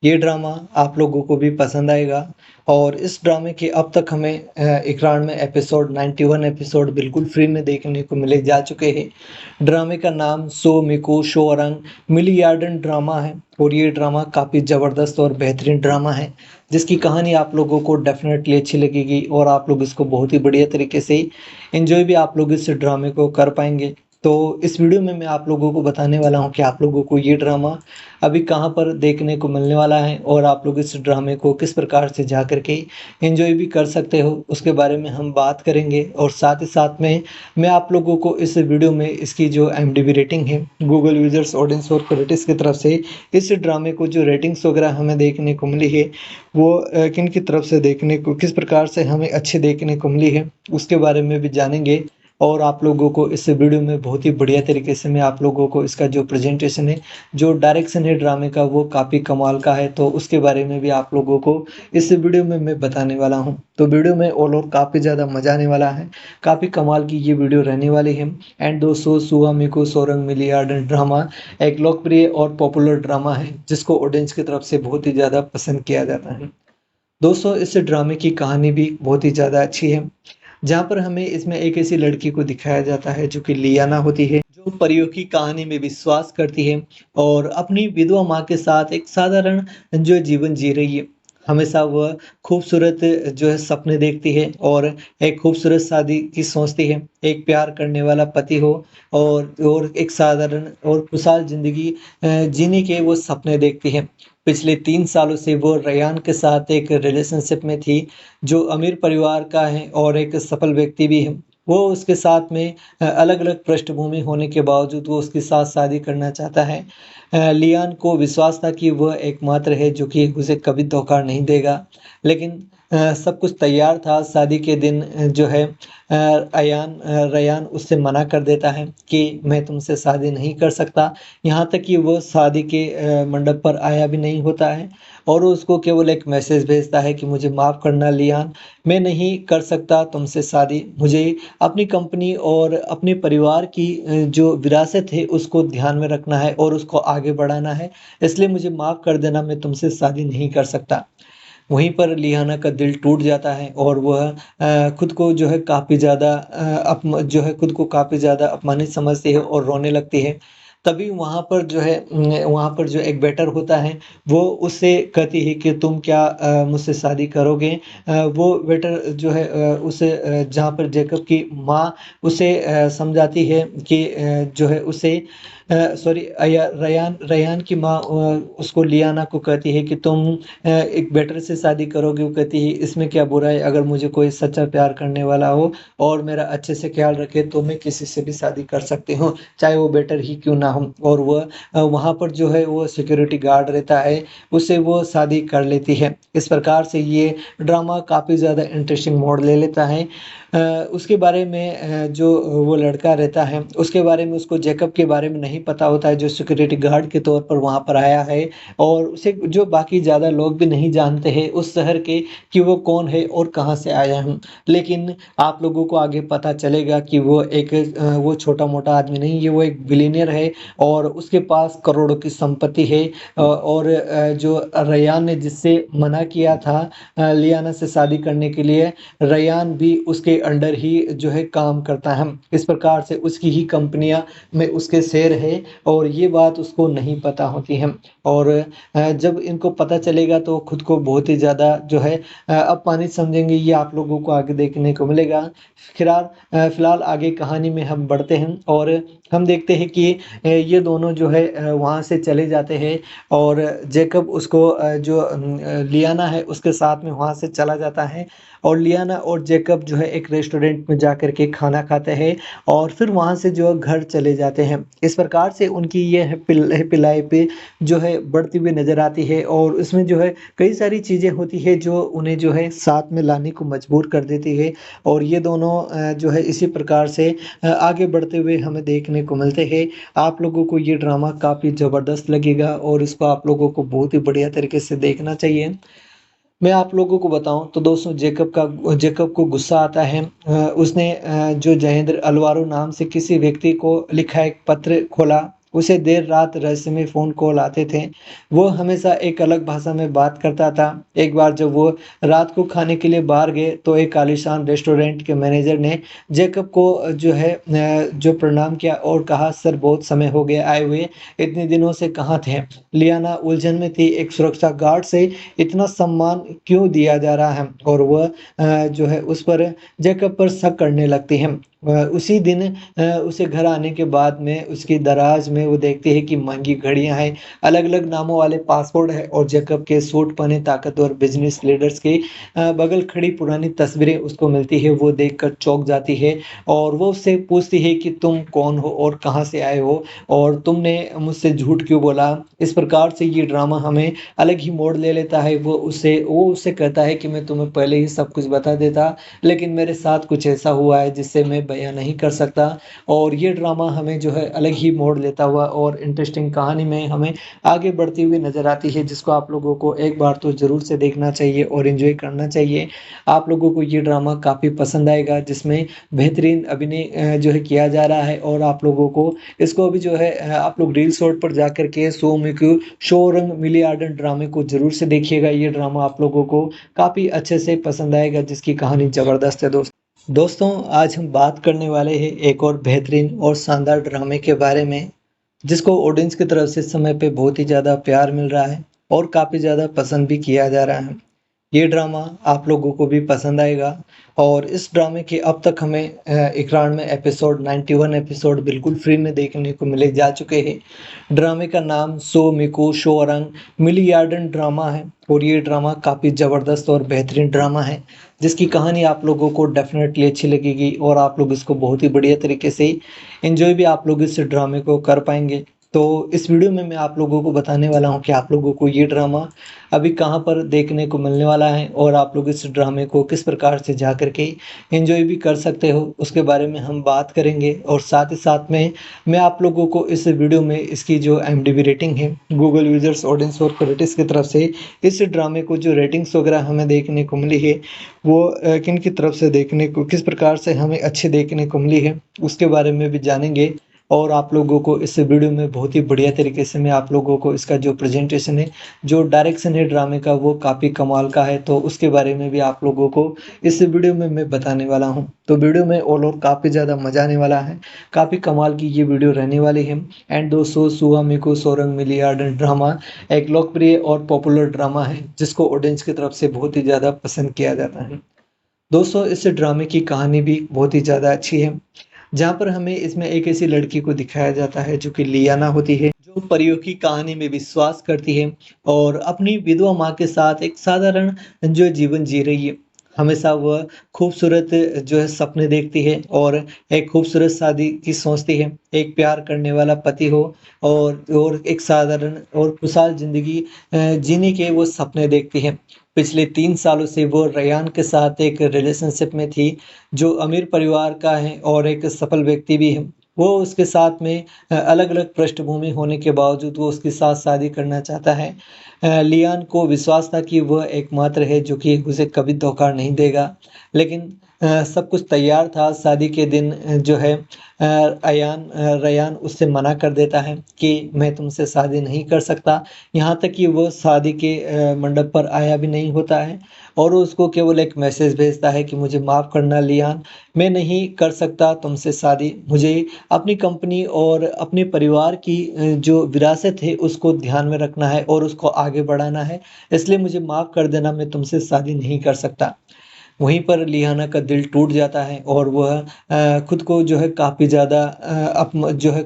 ये ड्रामा आप लोगों को भी पसंद आएगा और इस ड्रामे के अब तक हमें इकरार में एपिसोड 91 एपिसोड बिल्कुल फ्री में देखने को मिले जा चुके हैं। ड्रामे का नाम सो मिको शोअरंग मिलियार्डन ड्रामा है और ये ड्रामा काफ़ी ज़बरदस्त और बेहतरीन ड्रामा है, जिसकी कहानी आप लोगों को डेफ़िनेटली अच्छी लगेगी और आप लोग इसको बहुत ही बढ़िया तरीके से एन्जॉय भी आप लोग इस ड्रामे को कर पाएँगे। तो इस वीडियो में मैं आप लोगों को बताने वाला हूँ कि आप लोगों को ये ड्रामा अभी कहाँ पर देखने को मिलने वाला है और आप लोग इस ड्रामे को किस प्रकार से जा कर के एन्जॉय भी कर सकते हो, उसके बारे में हम बात करेंगे। और साथ ही साथ में मैं आप लोगों को इस वीडियो में इसकी जो IMDb रेटिंग है, गूगल यूज़र्स, ऑडियंस और क्रिटिक्स की तरफ से इस ड्रामे को जो रेटिंग्स वगैरह हमें देखने को मिली है, वो किन की तरफ से देखने को किस प्रकार से हमें अच्छी देखने को मिली है, उसके बारे में भी जानेंगे। और आप लोगों को इस वीडियो में बहुत ही बढ़िया तरीके से मैं आप लोगों को इसका जो प्रेजेंटेशन है, जो डायरेक्शन है ड्रामे का, वो काफ़ी कमाल का है, तो उसके बारे में भी आप लोगों को इस वीडियो में मैं बताने वाला हूँ। तो वीडियो में ऑल ओवर काफ़ी ज़्यादा मज़ा आने वाला है, काफ़ी कमाल की ये वीडियो रहने वाली है। एंड दोस्तों, सुहा मिको सोरंग मिलियार्डन ड्रामा एक लोकप्रिय और पॉपुलर ड्रामा है, जिसको ऑडियंस की तरफ से बहुत ही ज़्यादा पसंद किया जाता है। दोस्तों, इस ड्रामे की कहानी भी बहुत ही ज़्यादा अच्छी है, जहाँ पर हमें इसमें एक ऐसी लड़की को दिखाया जाता है जो कि लियाना होती है, जो परियों की कहानी में विश्वास करती है और अपनी विधवा माँ के साथ एक साधारण जो जीवन जी रही है। हमेशा वह खूबसूरत जो है सपने देखती है और एक खूबसूरत शादी की सोचती है, एक प्यार करने वाला पति हो और एक साधारण और खुशहाल ज़िंदगी जीने के वो सपने देखती है। पिछले 3 सालों से वो रेयान के साथ एक रिलेशनशिप में थी, जो अमीर परिवार का है और एक सफल व्यक्ति भी है। वो उसके साथ में अलग-अलग पृष्ठभूमि होने के बावजूद वो उसके साथ शादी करना चाहता है। लियान को विश्वास था कि वह एकमात्र है जो कि उसे कभी धोखा नहीं देगा। लेकिन सब कुछ तैयार था, शादी के दिन जो है रेयान उससे मना कर देता है कि मैं तुमसे शादी नहीं कर सकता। यहाँ तक कि वो शादी के मंडप पर आया भी नहीं होता है और वो उसको केवल एक मैसेज भेजता है कि मुझे माफ़ करना लियान, मैं नहीं कर सकता तुमसे शादी। मुझे अपनी कंपनी और अपने परिवार की जो विरासत है उसको ध्यान में रखना है और उसको आगे बढ़ाना है। इसलिए मुझे माफ़ कर देना, मैं तुमसे शादी नहीं कर सकता। वहीं पर लियाना का दिल टूट जाता है और वह खुद को जो है काफ़ी ज़्यादा खुद को काफ़ी ज़्यादा अपमानित समझती है और रोने लगती है। तभी वहाँ पर जो एक वेटर होता है, वो उससे कहती है कि तुम क्या मुझसे शादी करोगे? वो वेटर जो है जहाँ पर जेकब की माँ उसे समझाती है कि जो है उसे सॉरी अया रेयान रेयान की माँ उसको लियाना को कहती है कि तुम एक वेटर से शादी करोगे। वो कहती है इसमें क्या बुरा है, अगर मुझे कोई सच्चा प्यार करने वाला हो और मेरा अच्छे से ख्याल रखे तो मैं किसी से भी शादी कर सकती हूँ, चाहे वो बेटर ही क्यों ना हो। और वह वहाँ पर जो है वो सिक्योरिटी गार्ड रहता है, उससे वो शादी कर लेती है। इस प्रकार से ये ड्रामा काफ़ी ज़्यादा इंटरेस्टिंग मोड़ ले लेता है। उसके बारे में जो वो लड़का रहता है, उसके बारे में उसको जेकब के बारे में नहीं पता होता है, जो सिक्योरिटी गार्ड के तौर पर वहाँ पर आया है और उसे जो बाकी ज़्यादा लोग भी नहीं जानते हैं उस शहर के कि वो कौन है और कहाँ से आया है। लेकिन आप लोगों को आगे पता चलेगा कि वो छोटा-मोटा आदमी नहीं है, वो एक बिलियनियर है और उसके पास करोड़ों की संपत्ति है। और जो रेयान ने जिससे मना किया था लियाना से शादी करने के लिए, रेयान भी उसके अंडर ही जो है काम करता है। इस प्रकार से उसकी ही कंपनियाँ में उसके शेयर है और ये बात उसको नहीं पता होती है। और जब इनको पता चलेगा तो खुद को बहुत ही ज़्यादा जो है अपमानित समझेंगे, ये आप लोगों को आगे देखने को मिलेगा। फिलहाल आगे कहानी में हम बढ़ते हैं और हम देखते हैं कि ये दोनों जो है वहाँ से चले जाते हैं और जेकब उसको लियाना है उसके साथ में वहाँ से चला जाता है और लियाना और जेकब जो है एक रेस्टोरेंट में जा कर के खाना खाते हैं और फिर वहाँ से जो है घर चले जाते हैं। इस प्रकार से उनकी ये हैप्पी लाइफ जो है बढ़ती हुई नज़र आती है और इसमें जो है कई सारी चीज़ें होती है जो उन्हें जो है साथ में लाने को मजबूर कर देती है और ये दोनों जो है इसी प्रकार से आगे बढ़ते हुए हमें देखने को मिलते हैं। आप लोगों को ये ड्रामा काफ़ी ज़बरदस्त लगेगा और इसको आप लोगों को बहुत ही बढ़िया तरीके से देखना चाहिए। मैं आप लोगों को बताऊँ तो दोस्तों जेकब को गुस्सा आता है। उसने जो जयेंद्र अल्वारो नाम से किसी व्यक्ति को लिखा एक पत्र खोला। उसे देर रात रहस्यमय फ़ोन कॉल आते थे। वो हमेशा एक अलग भाषा में बात करता था। एक बार जब वो रात को खाने के लिए बाहर गए तो एक आलीशान रेस्टोरेंट के मैनेजर ने जेकब को जो प्रणाम किया और कहा, सर बहुत समय हो गया आए हुए, इतने दिनों से कहाँ थे? लियाना उलझन में थी। एक सुरक्षा गार्ड से इतना सम्मान क्यों दिया जा रहा है? और वह उस पर जेकब पर शक करने लगती है। उसी दिन उसे घर आने के बाद में उसकी दराज में वो देखती है कि महंगी घड़ियां हैं, अलग-अलग नामों वाले पासपोर्ट है और जेकब के सूट पहने ताकतवर बिजनेस लीडर्स की बगल खड़ी पुरानी तस्वीरें उसको मिलती है। वो देखकर चौंक जाती है और वो उससे पूछती है कि तुम कौन हो और कहाँ से आए हो और तुमने मुझसे झूठ क्यों बोला? इस प्रकार से ये ड्रामा हमें अलग ही मोड़ ले लेता है। वो उससे कहता है कि मैं तुम्हें पहले ही सब कुछ बता देता, लेकिन मेरे साथ कुछ ऐसा हुआ है जिससे मैं बयाँ नहीं कर सकता। और ये ड्रामा हमें जो है अलग ही मोड़ लेता हुआ और इंटरेस्टिंग कहानी में हमें आगे बढ़ती हुई नज़र आती है, जिसको आप लोगों को एक बार तो ज़रूर से देखना चाहिए और एन्जॉय करना चाहिए। आप लोगों को ये ड्रामा काफ़ी पसंद आएगा, जिसमें बेहतरीन अभिनय किया जा रहा है। और आप लोगों को इसको अभी आप लोग रील शॉर्ट पर जाकर के शो मिक्यू शोरंग मिलियार्डन ड्रामे को ज़रूर से देखिएगा। ये ड्रामा आप लोगों को काफ़ी अच्छे से पसंद आएगा, जिसकी कहानी ज़बरदस्त है दोस्तों, आज हम बात करने वाले हैं एक और बेहतरीन और शानदार ड्रामे के बारे में, जिसको ऑडियंस की तरफ से इस समय पे बहुत ही ज़्यादा प्यार मिल रहा है और काफ़ी ज़्यादा पसंद भी किया जा रहा है। ये ड्रामा आप लोगों को भी पसंद आएगा। और इस ड्रामे के अब तक हमें इकरार में एपिसोड 91 एपिसोड बिल्कुल फ्री में देखने को मिले जा चुके हैं। ड्रामे का नाम सो मिको शोरंग मिलियार्डन ड्रामा है और ये ड्रामा काफ़ी ज़बरदस्त और बेहतरीन ड्रामा है, जिसकी कहानी आप लोगों को डेफिनेटली अच्छी लगेगी और आप लोग इसको बहुत ही बढ़िया तरीके से एंजॉय भी आप लोग इस ड्रामे को कर पाएंगे। तो इस वीडियो में मैं आप लोगों को बताने वाला हूँ कि आप लोगों को ये ड्रामा अभी कहाँ पर देखने को मिलने वाला है और आप लोग इस ड्रामे को किस प्रकार से जा कर के एंजॉय भी कर सकते हो, उसके बारे में हम बात करेंगे। और साथ ही साथ में मैं आप लोगों को इस वीडियो में इसकी जो IMDb रेटिंग है, गूगल यूजर्स ऑडियंस और क्रिटिक्स की तरफ से इस ड्रामे को जो रेटिंग्स वगैरह हमें देखने को मिली है, वो किन की तरफ से देखने को किस प्रकार से हमें अच्छी देखने को मिली है, उसके बारे में भी जानेंगे। और आप लोगों को इस वीडियो में बहुत ही बढ़िया तरीके से मैं आप लोगों को इसका जो प्रेजेंटेशन है, जो डायरेक्शन है ड्रामे का, वो काफ़ी कमाल का है। तो उसके बारे में भी आप लोगों को इस वीडियो में मैं बताने वाला हूँ। तो वीडियो में ऑल ओवर काफ़ी ज़्यादा मज़ा आने वाला है, काफ़ी कमाल की ये वीडियो रहने वाली है। एंड दोस्तों, सुहा मिको सोरंग मिलियार्डन ड्रामा एक लोकप्रिय और पॉपुलर ड्रामा है, जिसको ऑडियंस की तरफ से बहुत ही ज़्यादा पसंद किया जाता है। दोस्तों, इस ड्रामे की कहानी भी बहुत ही ज़्यादा अच्छी है, जहाँ पर हमें इसमें एक ऐसी लड़की को दिखाया जाता है जो कि लियाना होती है, जो परियों की कहानी में विश्वास करती है और अपनी विधवा माँ के साथ एक साधारण जो जीवन जी रही है। हमेशा वह खूबसूरत सपने देखती है और एक खूबसूरत शादी की सोचती है, एक प्यार करने वाला पति हो और एक साधारण और खुशहाल ज़िंदगी जीने के वो सपने देखती है। पिछले 3 सालों से वो रयान के साथ एक रिलेशनशिप में थी, जो अमीर परिवार का है और एक सफल व्यक्ति भी है। वो उसके साथ में अलग-अलग पृष्ठभूमि होने के बावजूद वो उसके साथ शादी करना चाहता है। लियान को विश्वास था कि वह एकमात्र है जो कि उसे कभी धोखा नहीं देगा। लेकिन सब कुछ तैयार था। शादी के दिन रयान उससे मना कर देता है कि मैं तुमसे शादी नहीं कर सकता। यहाँ तक कि वो शादी के मंडप पर आया भी नहीं होता है और वो उसको केवल एक मैसेज भेजता है कि मुझे माफ़ करना लियान, मैं नहीं कर सकता तुमसे शादी। मुझे अपनी कंपनी और अपने परिवार की जो विरासत है उसको ध्यान में रखना है और उसको आगे बढ़ाना है, इसलिए मुझे माफ़ कर देना, मैं तुमसे शादी नहीं कर सकता। वहीं पर लियाना का दिल टूट जाता है और वह खुद को काफ़ी ज़्यादा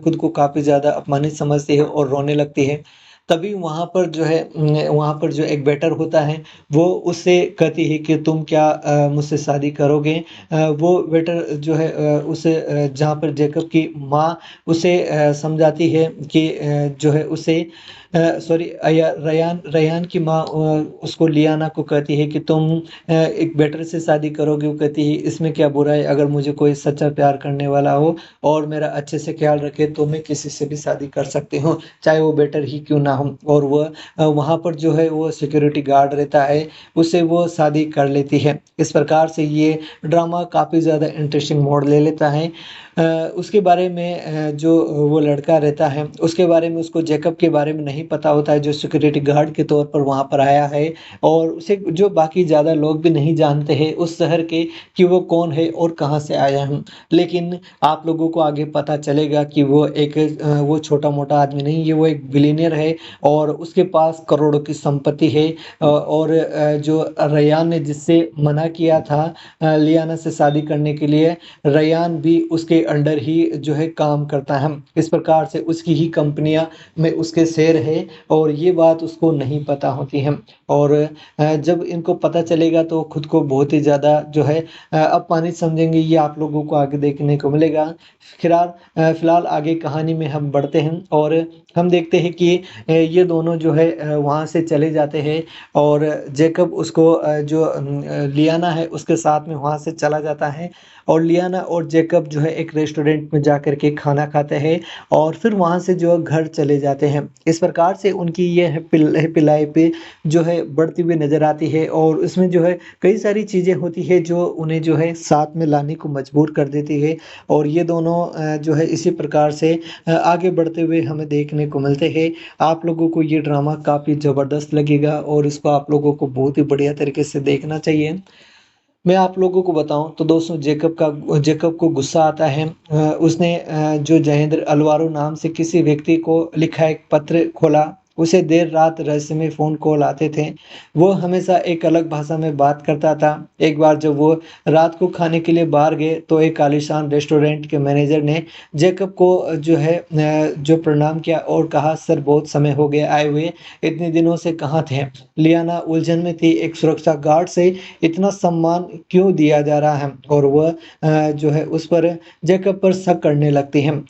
खुद को काफ़ी ज़्यादा अपमानित समझती है और रोने लगती है। तभी वहाँ पर जो एक वेटर होता है, वो उससे कहती है कि तुम क्या मुझसे शादी करोगे? वो वेटर जहाँ पर जेकब की माँ उसे समझाती है कि रयान की माँ उसको लियाना को कहती है कि तुम एक वेटर से शादी करोगे। वो कहती है, इसमें क्या बुरा है? अगर मुझे कोई सच्चा प्यार करने वाला हो और मेरा अच्छे से ख्याल रखे तो मैं किसी से भी शादी कर सकती हूँ, चाहे वो वेटर ही क्यों ना हूँ और वह वहाँ पर जो है वो सिक्योरिटी गार्ड रहता है, उससे वो शादी कर लेती है। इस प्रकार से ये ड्रामा काफ़ी ज़्यादा इंटरेस्टिंग मोड़ ले लेता है। उसके बारे में जो वो लड़का रहता है, उसके बारे में उसको जैकब के बारे में नहीं पता होता है, जो सिक्योरिटी गार्ड के तौर पर वहाँ पर आया है और उसे जो बाकी ज़्यादा लोग भी नहीं जानते हैं उस शहर के कि वो कौन है और कहाँ से आया है। लेकिन आप लोगों को आगे पता चलेगा कि वो एक वो छोटा-मोटा आदमी नहीं है, वो एक बिलियनियर है और उसके पास करोड़ों की संपत्ति है। और जो रयान ने जिससे मना किया था लियाना से शादी करने के लिए, रयान भी उसके अंडर ही जो है काम करता है। इस प्रकार से उसकी ही कंपनियां में उसके शेयर है और ये बात उसको नहीं पता होती है। और जब इनको पता चलेगा तो खुद को बहुत ही ज़्यादा जो है अपमानित समझेंगे। ये आप लोगों को आगे देखने को मिलेगा। फिलहाल आगे कहानी में हम बढ़ते हैं और हम देखते हैं कि ये दोनों जो है वहाँ से चले जाते हैं और जैकब उसको जो लियाना है उसके साथ में वहाँ से चला जाता है और लियाना और जैकब जो है एक रेस्टोरेंट में जा कर के खाना खाते हैं और फिर वहाँ से जो है घर चले जाते हैं। इस प्रकार से उनकी ये हैप्पी लाइफ पे जो है बढ़ती हुई नज़र आती है और उसमें जो है कई सारी चीज़ें होती है जो उन्हें जो है साथ में लाने को मजबूर कर देती है और ये दोनों जो है इसी प्रकार से आगे बढ़ते हुए हमें देखने को मिलते हैं। आप लोगों को ये ड्रामा काफ़ी ज़बरदस्त लगेगा और इसको आप लोगों को बहुत ही बढ़िया तरीके से देखना चाहिए। मैं आप लोगों को बताऊं तो दोस्तों जैकब को गुस्सा आता है। उसने जो जयेंद्र अलवारो नाम से किसी व्यक्ति को लिखा एक पत्र खोला। उसे देर रात रहस्यमय फ़ोन कॉल आते थे। वो हमेशा एक अलग भाषा में बात करता था। एक बार जब वो रात को खाने के लिए बाहर गए तो एक आलीशान रेस्टोरेंट के मैनेजर ने जैकब को जो है जो प्रणाम किया और कहा, सर बहुत समय हो गया आए हुए, इतने दिनों से कहाँ थे? लियाना उलझन में थी। एक सुरक्षा गार्ड से इतना सम्मान क्यों दिया जा रहा है? और वह जो है उस पर जैकब पर शक करने लगती है।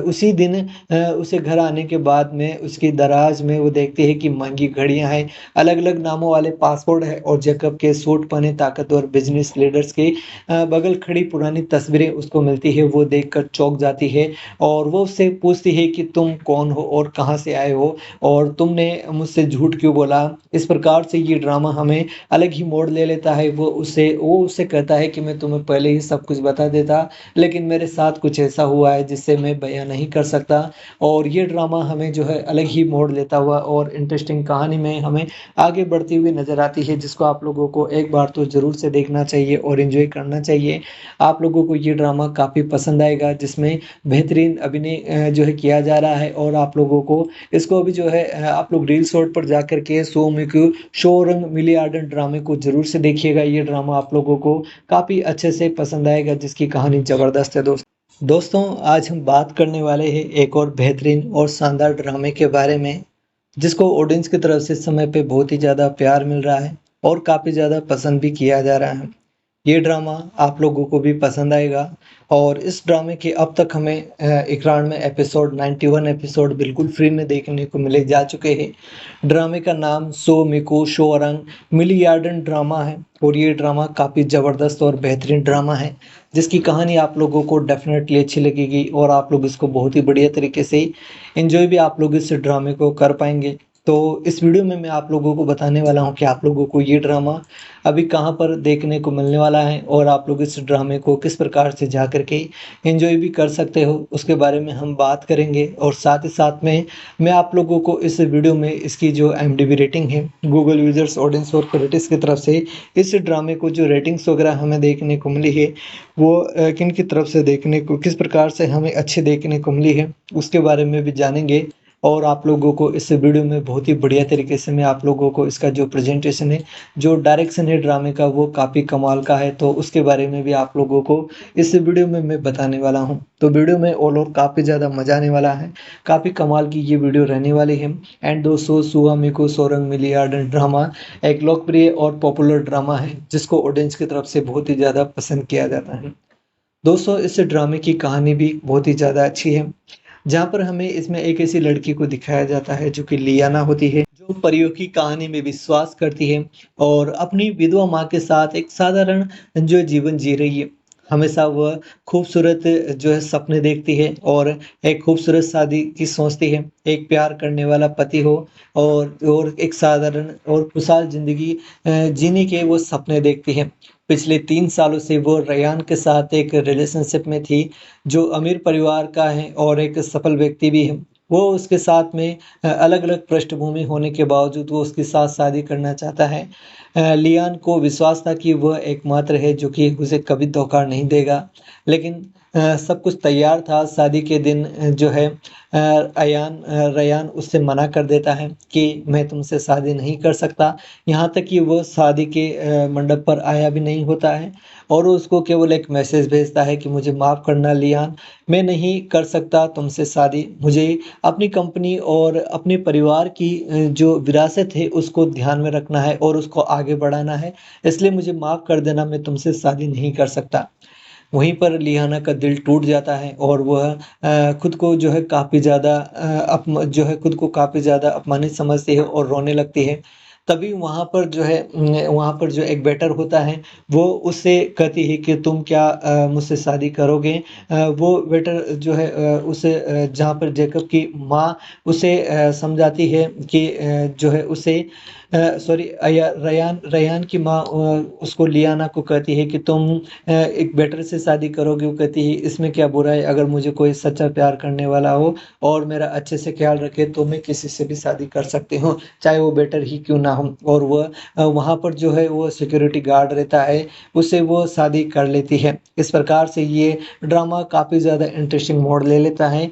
उसी दिन उसे घर आने के बाद में उसकी दराज में वो देखती है कि महंगी घड़ियां हैं, अलग-अलग नामों वाले पासपोर्ट है और जैकब के सूट पहने ताकतवर बिजनेस लीडर्स की बगल खड़ी पुरानी तस्वीरें उसको मिलती है। वो देखकर चौंक जाती है और वो उससे पूछती है कि तुम कौन हो और कहाँ से आए हो और तुमने मुझसे झूठ क्यों बोला? इस प्रकार से ये ड्रामा हमें अलग ही मोड़ ले लेता है। वो उससे कहता है कि मैं तुम्हें पहले ही सब कुछ बता देता, लेकिन मेरे साथ कुछ ऐसा हुआ है जिससे मैं बयां नहीं कर सकता। और ये ड्रामा हमें जो है अलग ही मोड़ लेता हुआ और इंटरेस्टिंग कहानी में हमें आगे बढ़ती हुई नज़र आती है, जिसको आप लोगों को एक बार तो ज़रूर से देखना चाहिए और एंजॉय करना चाहिए। आप लोगों को ये ड्रामा काफ़ी पसंद आएगा, जिसमें बेहतरीन अभिनय जो है किया जा रहा है और आप लोगों को इसको अभी जो है आप लोग रील शॉर्ट पर जाकर के शो मिक्यू शो रंग मिली आर्डन ड्रामे को ज़रूर से देखिएगा। ये ड्रामा आप लोगों को काफ़ी अच्छे से पसंद आएगा, जिसकी कहानी ज़बरदस्त है दोस्तों। आज हम बात करने वाले हैं एक और बेहतरीन और शानदार ड्रामे के बारे में, जिसको ऑडियंस की तरफ से इस समय पे बहुत ही ज़्यादा प्यार मिल रहा है और काफ़ी ज़्यादा पसंद भी किया जा रहा है। ये ड्रामा आप लोगों को भी पसंद आएगा और इस ड्रामे के अब तक हमें इकरार में एपिसोड 91 एपिसोड बिल्कुल फ्री में देखने को मिले जा चुके हैं। ड्रामे का नाम सो मिको शोरंग मिलियार्डन ड्रामा है और ये ड्रामा काफ़ी ज़बरदस्त और बेहतरीन ड्रामा है, जिसकी कहानी आप लोगों को डेफिनेटली अच्छी लगेगी और आप लोग इसको बहुत ही बढ़िया तरीके से एंजॉय भी आप लोग इस ड्रामे को कर पाएंगे। तो इस वीडियो में मैं आप लोगों को बताने वाला हूं कि आप लोगों को ये ड्रामा अभी कहां पर देखने को मिलने वाला है और आप लोग इस ड्रामे को किस प्रकार से जा कर के एंजॉय भी कर सकते हो, उसके बारे में हम बात करेंगे। और साथ ही साथ में मैं आप लोगों को इस वीडियो में इसकी जो IMDb रेटिंग है, गूगल यूजर्स ऑडियंस और क्रिटिक्स की तरफ से इस ड्रामे को जो रेटिंग्स वगैरह हमें देखने को मिली है वो किन की तरफ से देखने को किस प्रकार से हमें अच्छी देखने को मिली है, उसके बारे में भी जानेंगे। और आप लोगों को इस वीडियो में बहुत ही बढ़िया तरीके से मैं आप लोगों को इसका जो प्रेजेंटेशन है, जो डायरेक्शन है ड्रामे का, वो काफ़ी कमाल का है, तो उसके बारे में भी आप लोगों को इस वीडियो में मैं बताने वाला हूं। तो वीडियो में ऑल ओवर काफ़ी ज़्यादा मजा आने वाला है, काफ़ी कमाल की ये वीडियो रहने वाली है। एंड दोस्तों, सुआ मिको सोरंग मिलियार्डन ड्रामा एक लोकप्रिय और पॉपुलर ड्रामा है, जिसको ऑडियंस की तरफ से बहुत ही ज़्यादा पसंद किया जाता है। दोस्तों, इस ड्रामे की कहानी भी बहुत ही ज़्यादा अच्छी है, जहाँ पर हमें इसमें एक ऐसी लड़की को दिखाया जाता है जो कि लियाना होती है, जो परियों की कहानी में विश्वास करती है और अपनी विधवा माँ के साथ एक साधारण जो जीवन जी रही है। हमेशा वह खूबसूरत जो है सपने देखती है और एक खूबसूरत शादी की सोचती है। एक प्यार करने वाला पति हो और एक साधारण और खुशहाल ज़िंदगी जीने के वो सपने देखती है। पिछले 3 सालों से वो रेयान के साथ एक रिलेशनशिप में थी, जो अमीर परिवार का है और एक सफल व्यक्ति भी है। वो उसके साथ में अलग-अलग पृष्ठभूमि होने के बावजूद वो उसके साथ शादी करना चाहता है। लियान को विश्वास था कि वह एकमात्र है जो कि उसे कभी धोखा नहीं देगा। लेकिन सब कुछ तैयार था, शादी के दिन जो है रेयान उससे मना कर देता है कि मैं तुमसे शादी नहीं कर सकता। यहाँ तक कि वो शादी के मंडप पर आया भी नहीं होता है और वो उसको केवल एक मैसेज भेजता है कि मुझे माफ़ करना लियान, मैं नहीं कर सकता तुमसे शादी। मुझे अपनी कंपनी और अपने परिवार की जो विरासत है उसको ध्यान में रखना है और उसको आगे बढ़ाना है। इसलिए मुझे माफ़ कर देना, मैं तुमसे शादी नहीं कर सकता। वहीं पर लियाना का दिल टूट जाता है और वह खुद को जो है काफ़ी ज़्यादा खुद को काफ़ी ज़्यादा अपमानित समझती है और रोने लगती है। तभी वहाँ पर जो एक वेटर होता है, वो उससे कहती है कि तुम क्या मुझसे शादी करोगे? वो वेटर जो है जहाँ पर जेकब की माँ उसे समझाती है कि जो है उसे सॉरी अया रेयान रेयान की माँ उसको लियाना को कहती है कि तुम एक वेटर से शादी करोगे। वो कहती है इसमें क्या बुरा है, अगर मुझे कोई सच्चा प्यार करने वाला हो और मेरा अच्छे से ख्याल रखे तो मैं किसी से भी शादी कर सकती हूँ, चाहे वो बेटर ही क्यों ना हो। और वह वहाँ पर जो है वो सिक्योरिटी गार्ड रहता है, उससे वो शादी कर लेती है। इस प्रकार से ये ड्रामा काफ़ी ज़्यादा इंटरेस्टिंग मोड़ ले लेता है।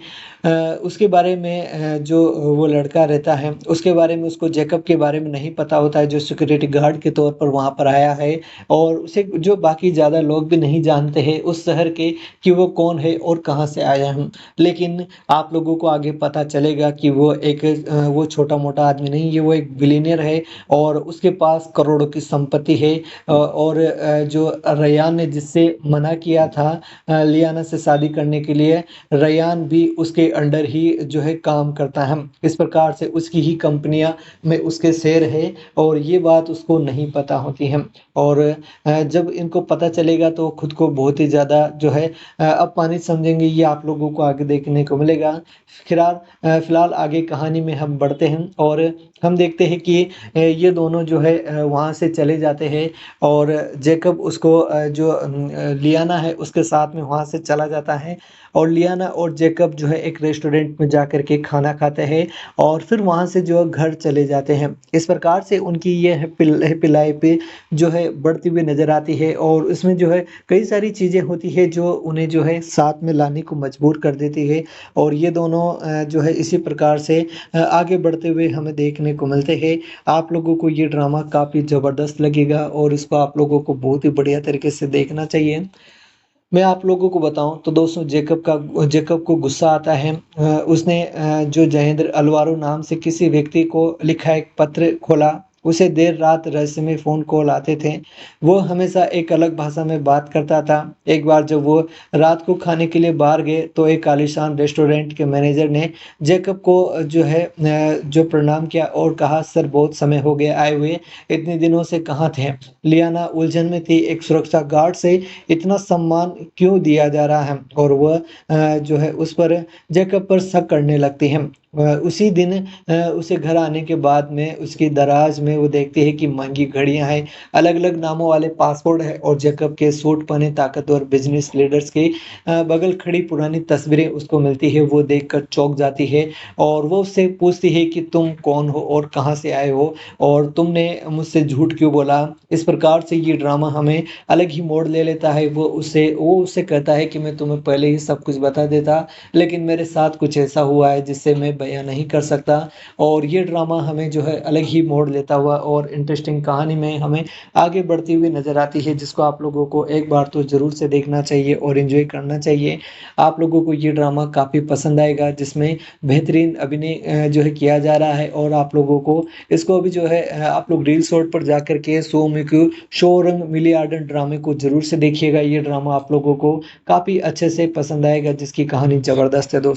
उसके बारे में जो वो लड़का रहता है, उसके बारे में उसको जेकब के बारे में नहीं पता होता है, जो सिक्योरिटी गार्ड के तौर पर वहाँ पर आया है और उसे जो बाकी ज़्यादा लोग भी नहीं जानते हैं उस शहर के कि वो कौन है और कहाँ से आया है। लेकिन आप लोगों को आगे पता चलेगा कि वो छोटा-मोटा आदमी नहीं है, वो एक बिलियनियर है और उसके पास करोड़ों की संपत्ति है। और जो रेयान ने जिससे मना किया था लियाना से शादी करने के लिए, रेयान भी उसके अंडर ही जो है काम करता है। इस प्रकार से उसकी ही कंपनियाँ में उसके शेयर है और ये बात उसको नहीं पता होती है। और जब इनको पता चलेगा तो खुद को बहुत ही ज़्यादा जो है अपमानित समझेंगे, ये आप लोगों को आगे देखने को मिलेगा। फिलहाल आगे कहानी में हम बढ़ते हैं और हम देखते हैं कि ये दोनों जो है वहाँ से चले जाते हैं और जेकब उसको लियाना है उसके साथ में वहाँ से चला जाता है और लियाना और जेकब जो है एक रेस्टोरेंट में जाकर के खाना खाते हैं और फिर वहाँ से जो है घर चले जाते हैं। इस प्रकार से उनकी ये हैप्पी लाइफ जो है बढ़ती हुई नज़र आती है और इसमें जो है कई सारी चीज़ें होती है जो उन्हें जो है साथ में लाने को मजबूर कर देती है और ये दोनों जो है इसी प्रकार से आगे बढ़ते हुए हमें देखने को मिलते हैं। आप लोगों को ये ड्रामा काफ़ी ज़बरदस्त लगेगा और इसको आप लोगों को बहुत ही बढ़िया तरीके से देखना चाहिए। मैं आप लोगों को बताऊँ तो दोस्तों जेकब को गुस्सा आता है। उसने जो जयेंद्र अल्वारो नाम से किसी व्यक्ति को लिखा एक पत्र खोला। उसे देर रात रहस्यमय फ़ोन कॉल आते थे। वो हमेशा एक अलग भाषा में बात करता था। एक बार जब वो रात को खाने के लिए बाहर गए तो एक आलीशान रेस्टोरेंट के मैनेजर ने जेकब को जो प्रणाम किया और कहा, सर बहुत समय हो गया आए हुए, इतने दिनों से कहाँ थे? लियाना उलझन में थी, एक सुरक्षा गार्ड से इतना सम्मान क्यों दिया जा रहा है? और वह जो है उस पर जेकब पर शक करने लगती है। उसी दिन उसे घर आने के बाद में उसकी दराज में वो देखती है कि महँगी घड़ियाँ हैं, अलग-अलग नामों वाले पासपोर्ट है और जेकब के सूट पहने ताकतवर बिज़नेस लीडर्स की बगल खड़ी पुरानी तस्वीरें उसको मिलती है। वो देखकर चौंक जाती है और वो उससे पूछती है कि तुम कौन हो और कहाँ से आए हो और तुमने मुझसे झूठ क्यों बोला? इस प्रकार से ये ड्रामा हमें अलग ही मोड़ ले लेता है। वो उससे कहता है कि मैं तुम्हें पहले ही सब कुछ बता देता, लेकिन मेरे साथ कुछ ऐसा हुआ है जिससे मैं बयाँ नहीं कर सकता। और ये ड्रामा हमें जो है अलग ही मोड़ लेता हुआ और इंटरेस्टिंग कहानी में हमें आगे बढ़ती हुई नज़र आती है, जिसको आप लोगों को एक बार तो ज़रूर से देखना चाहिए और एन्जॉय करना चाहिए। आप लोगों को ये ड्रामा काफ़ी पसंद आएगा, जिसमें बेहतरीन अभिनय जो है किया जा रहा है और आप लोगों को इसको अभी जो है आप लोग रील शॉर्ट पर जाकर के शो रंग मिलियार्डन ड्रामे को ज़रूर से देखिएगा। ये ड्रामा आप लोगों को काफ़ी अच्छे से पसंद आएगा, जिसकी कहानी ज़बरदस्त है दोस्तों।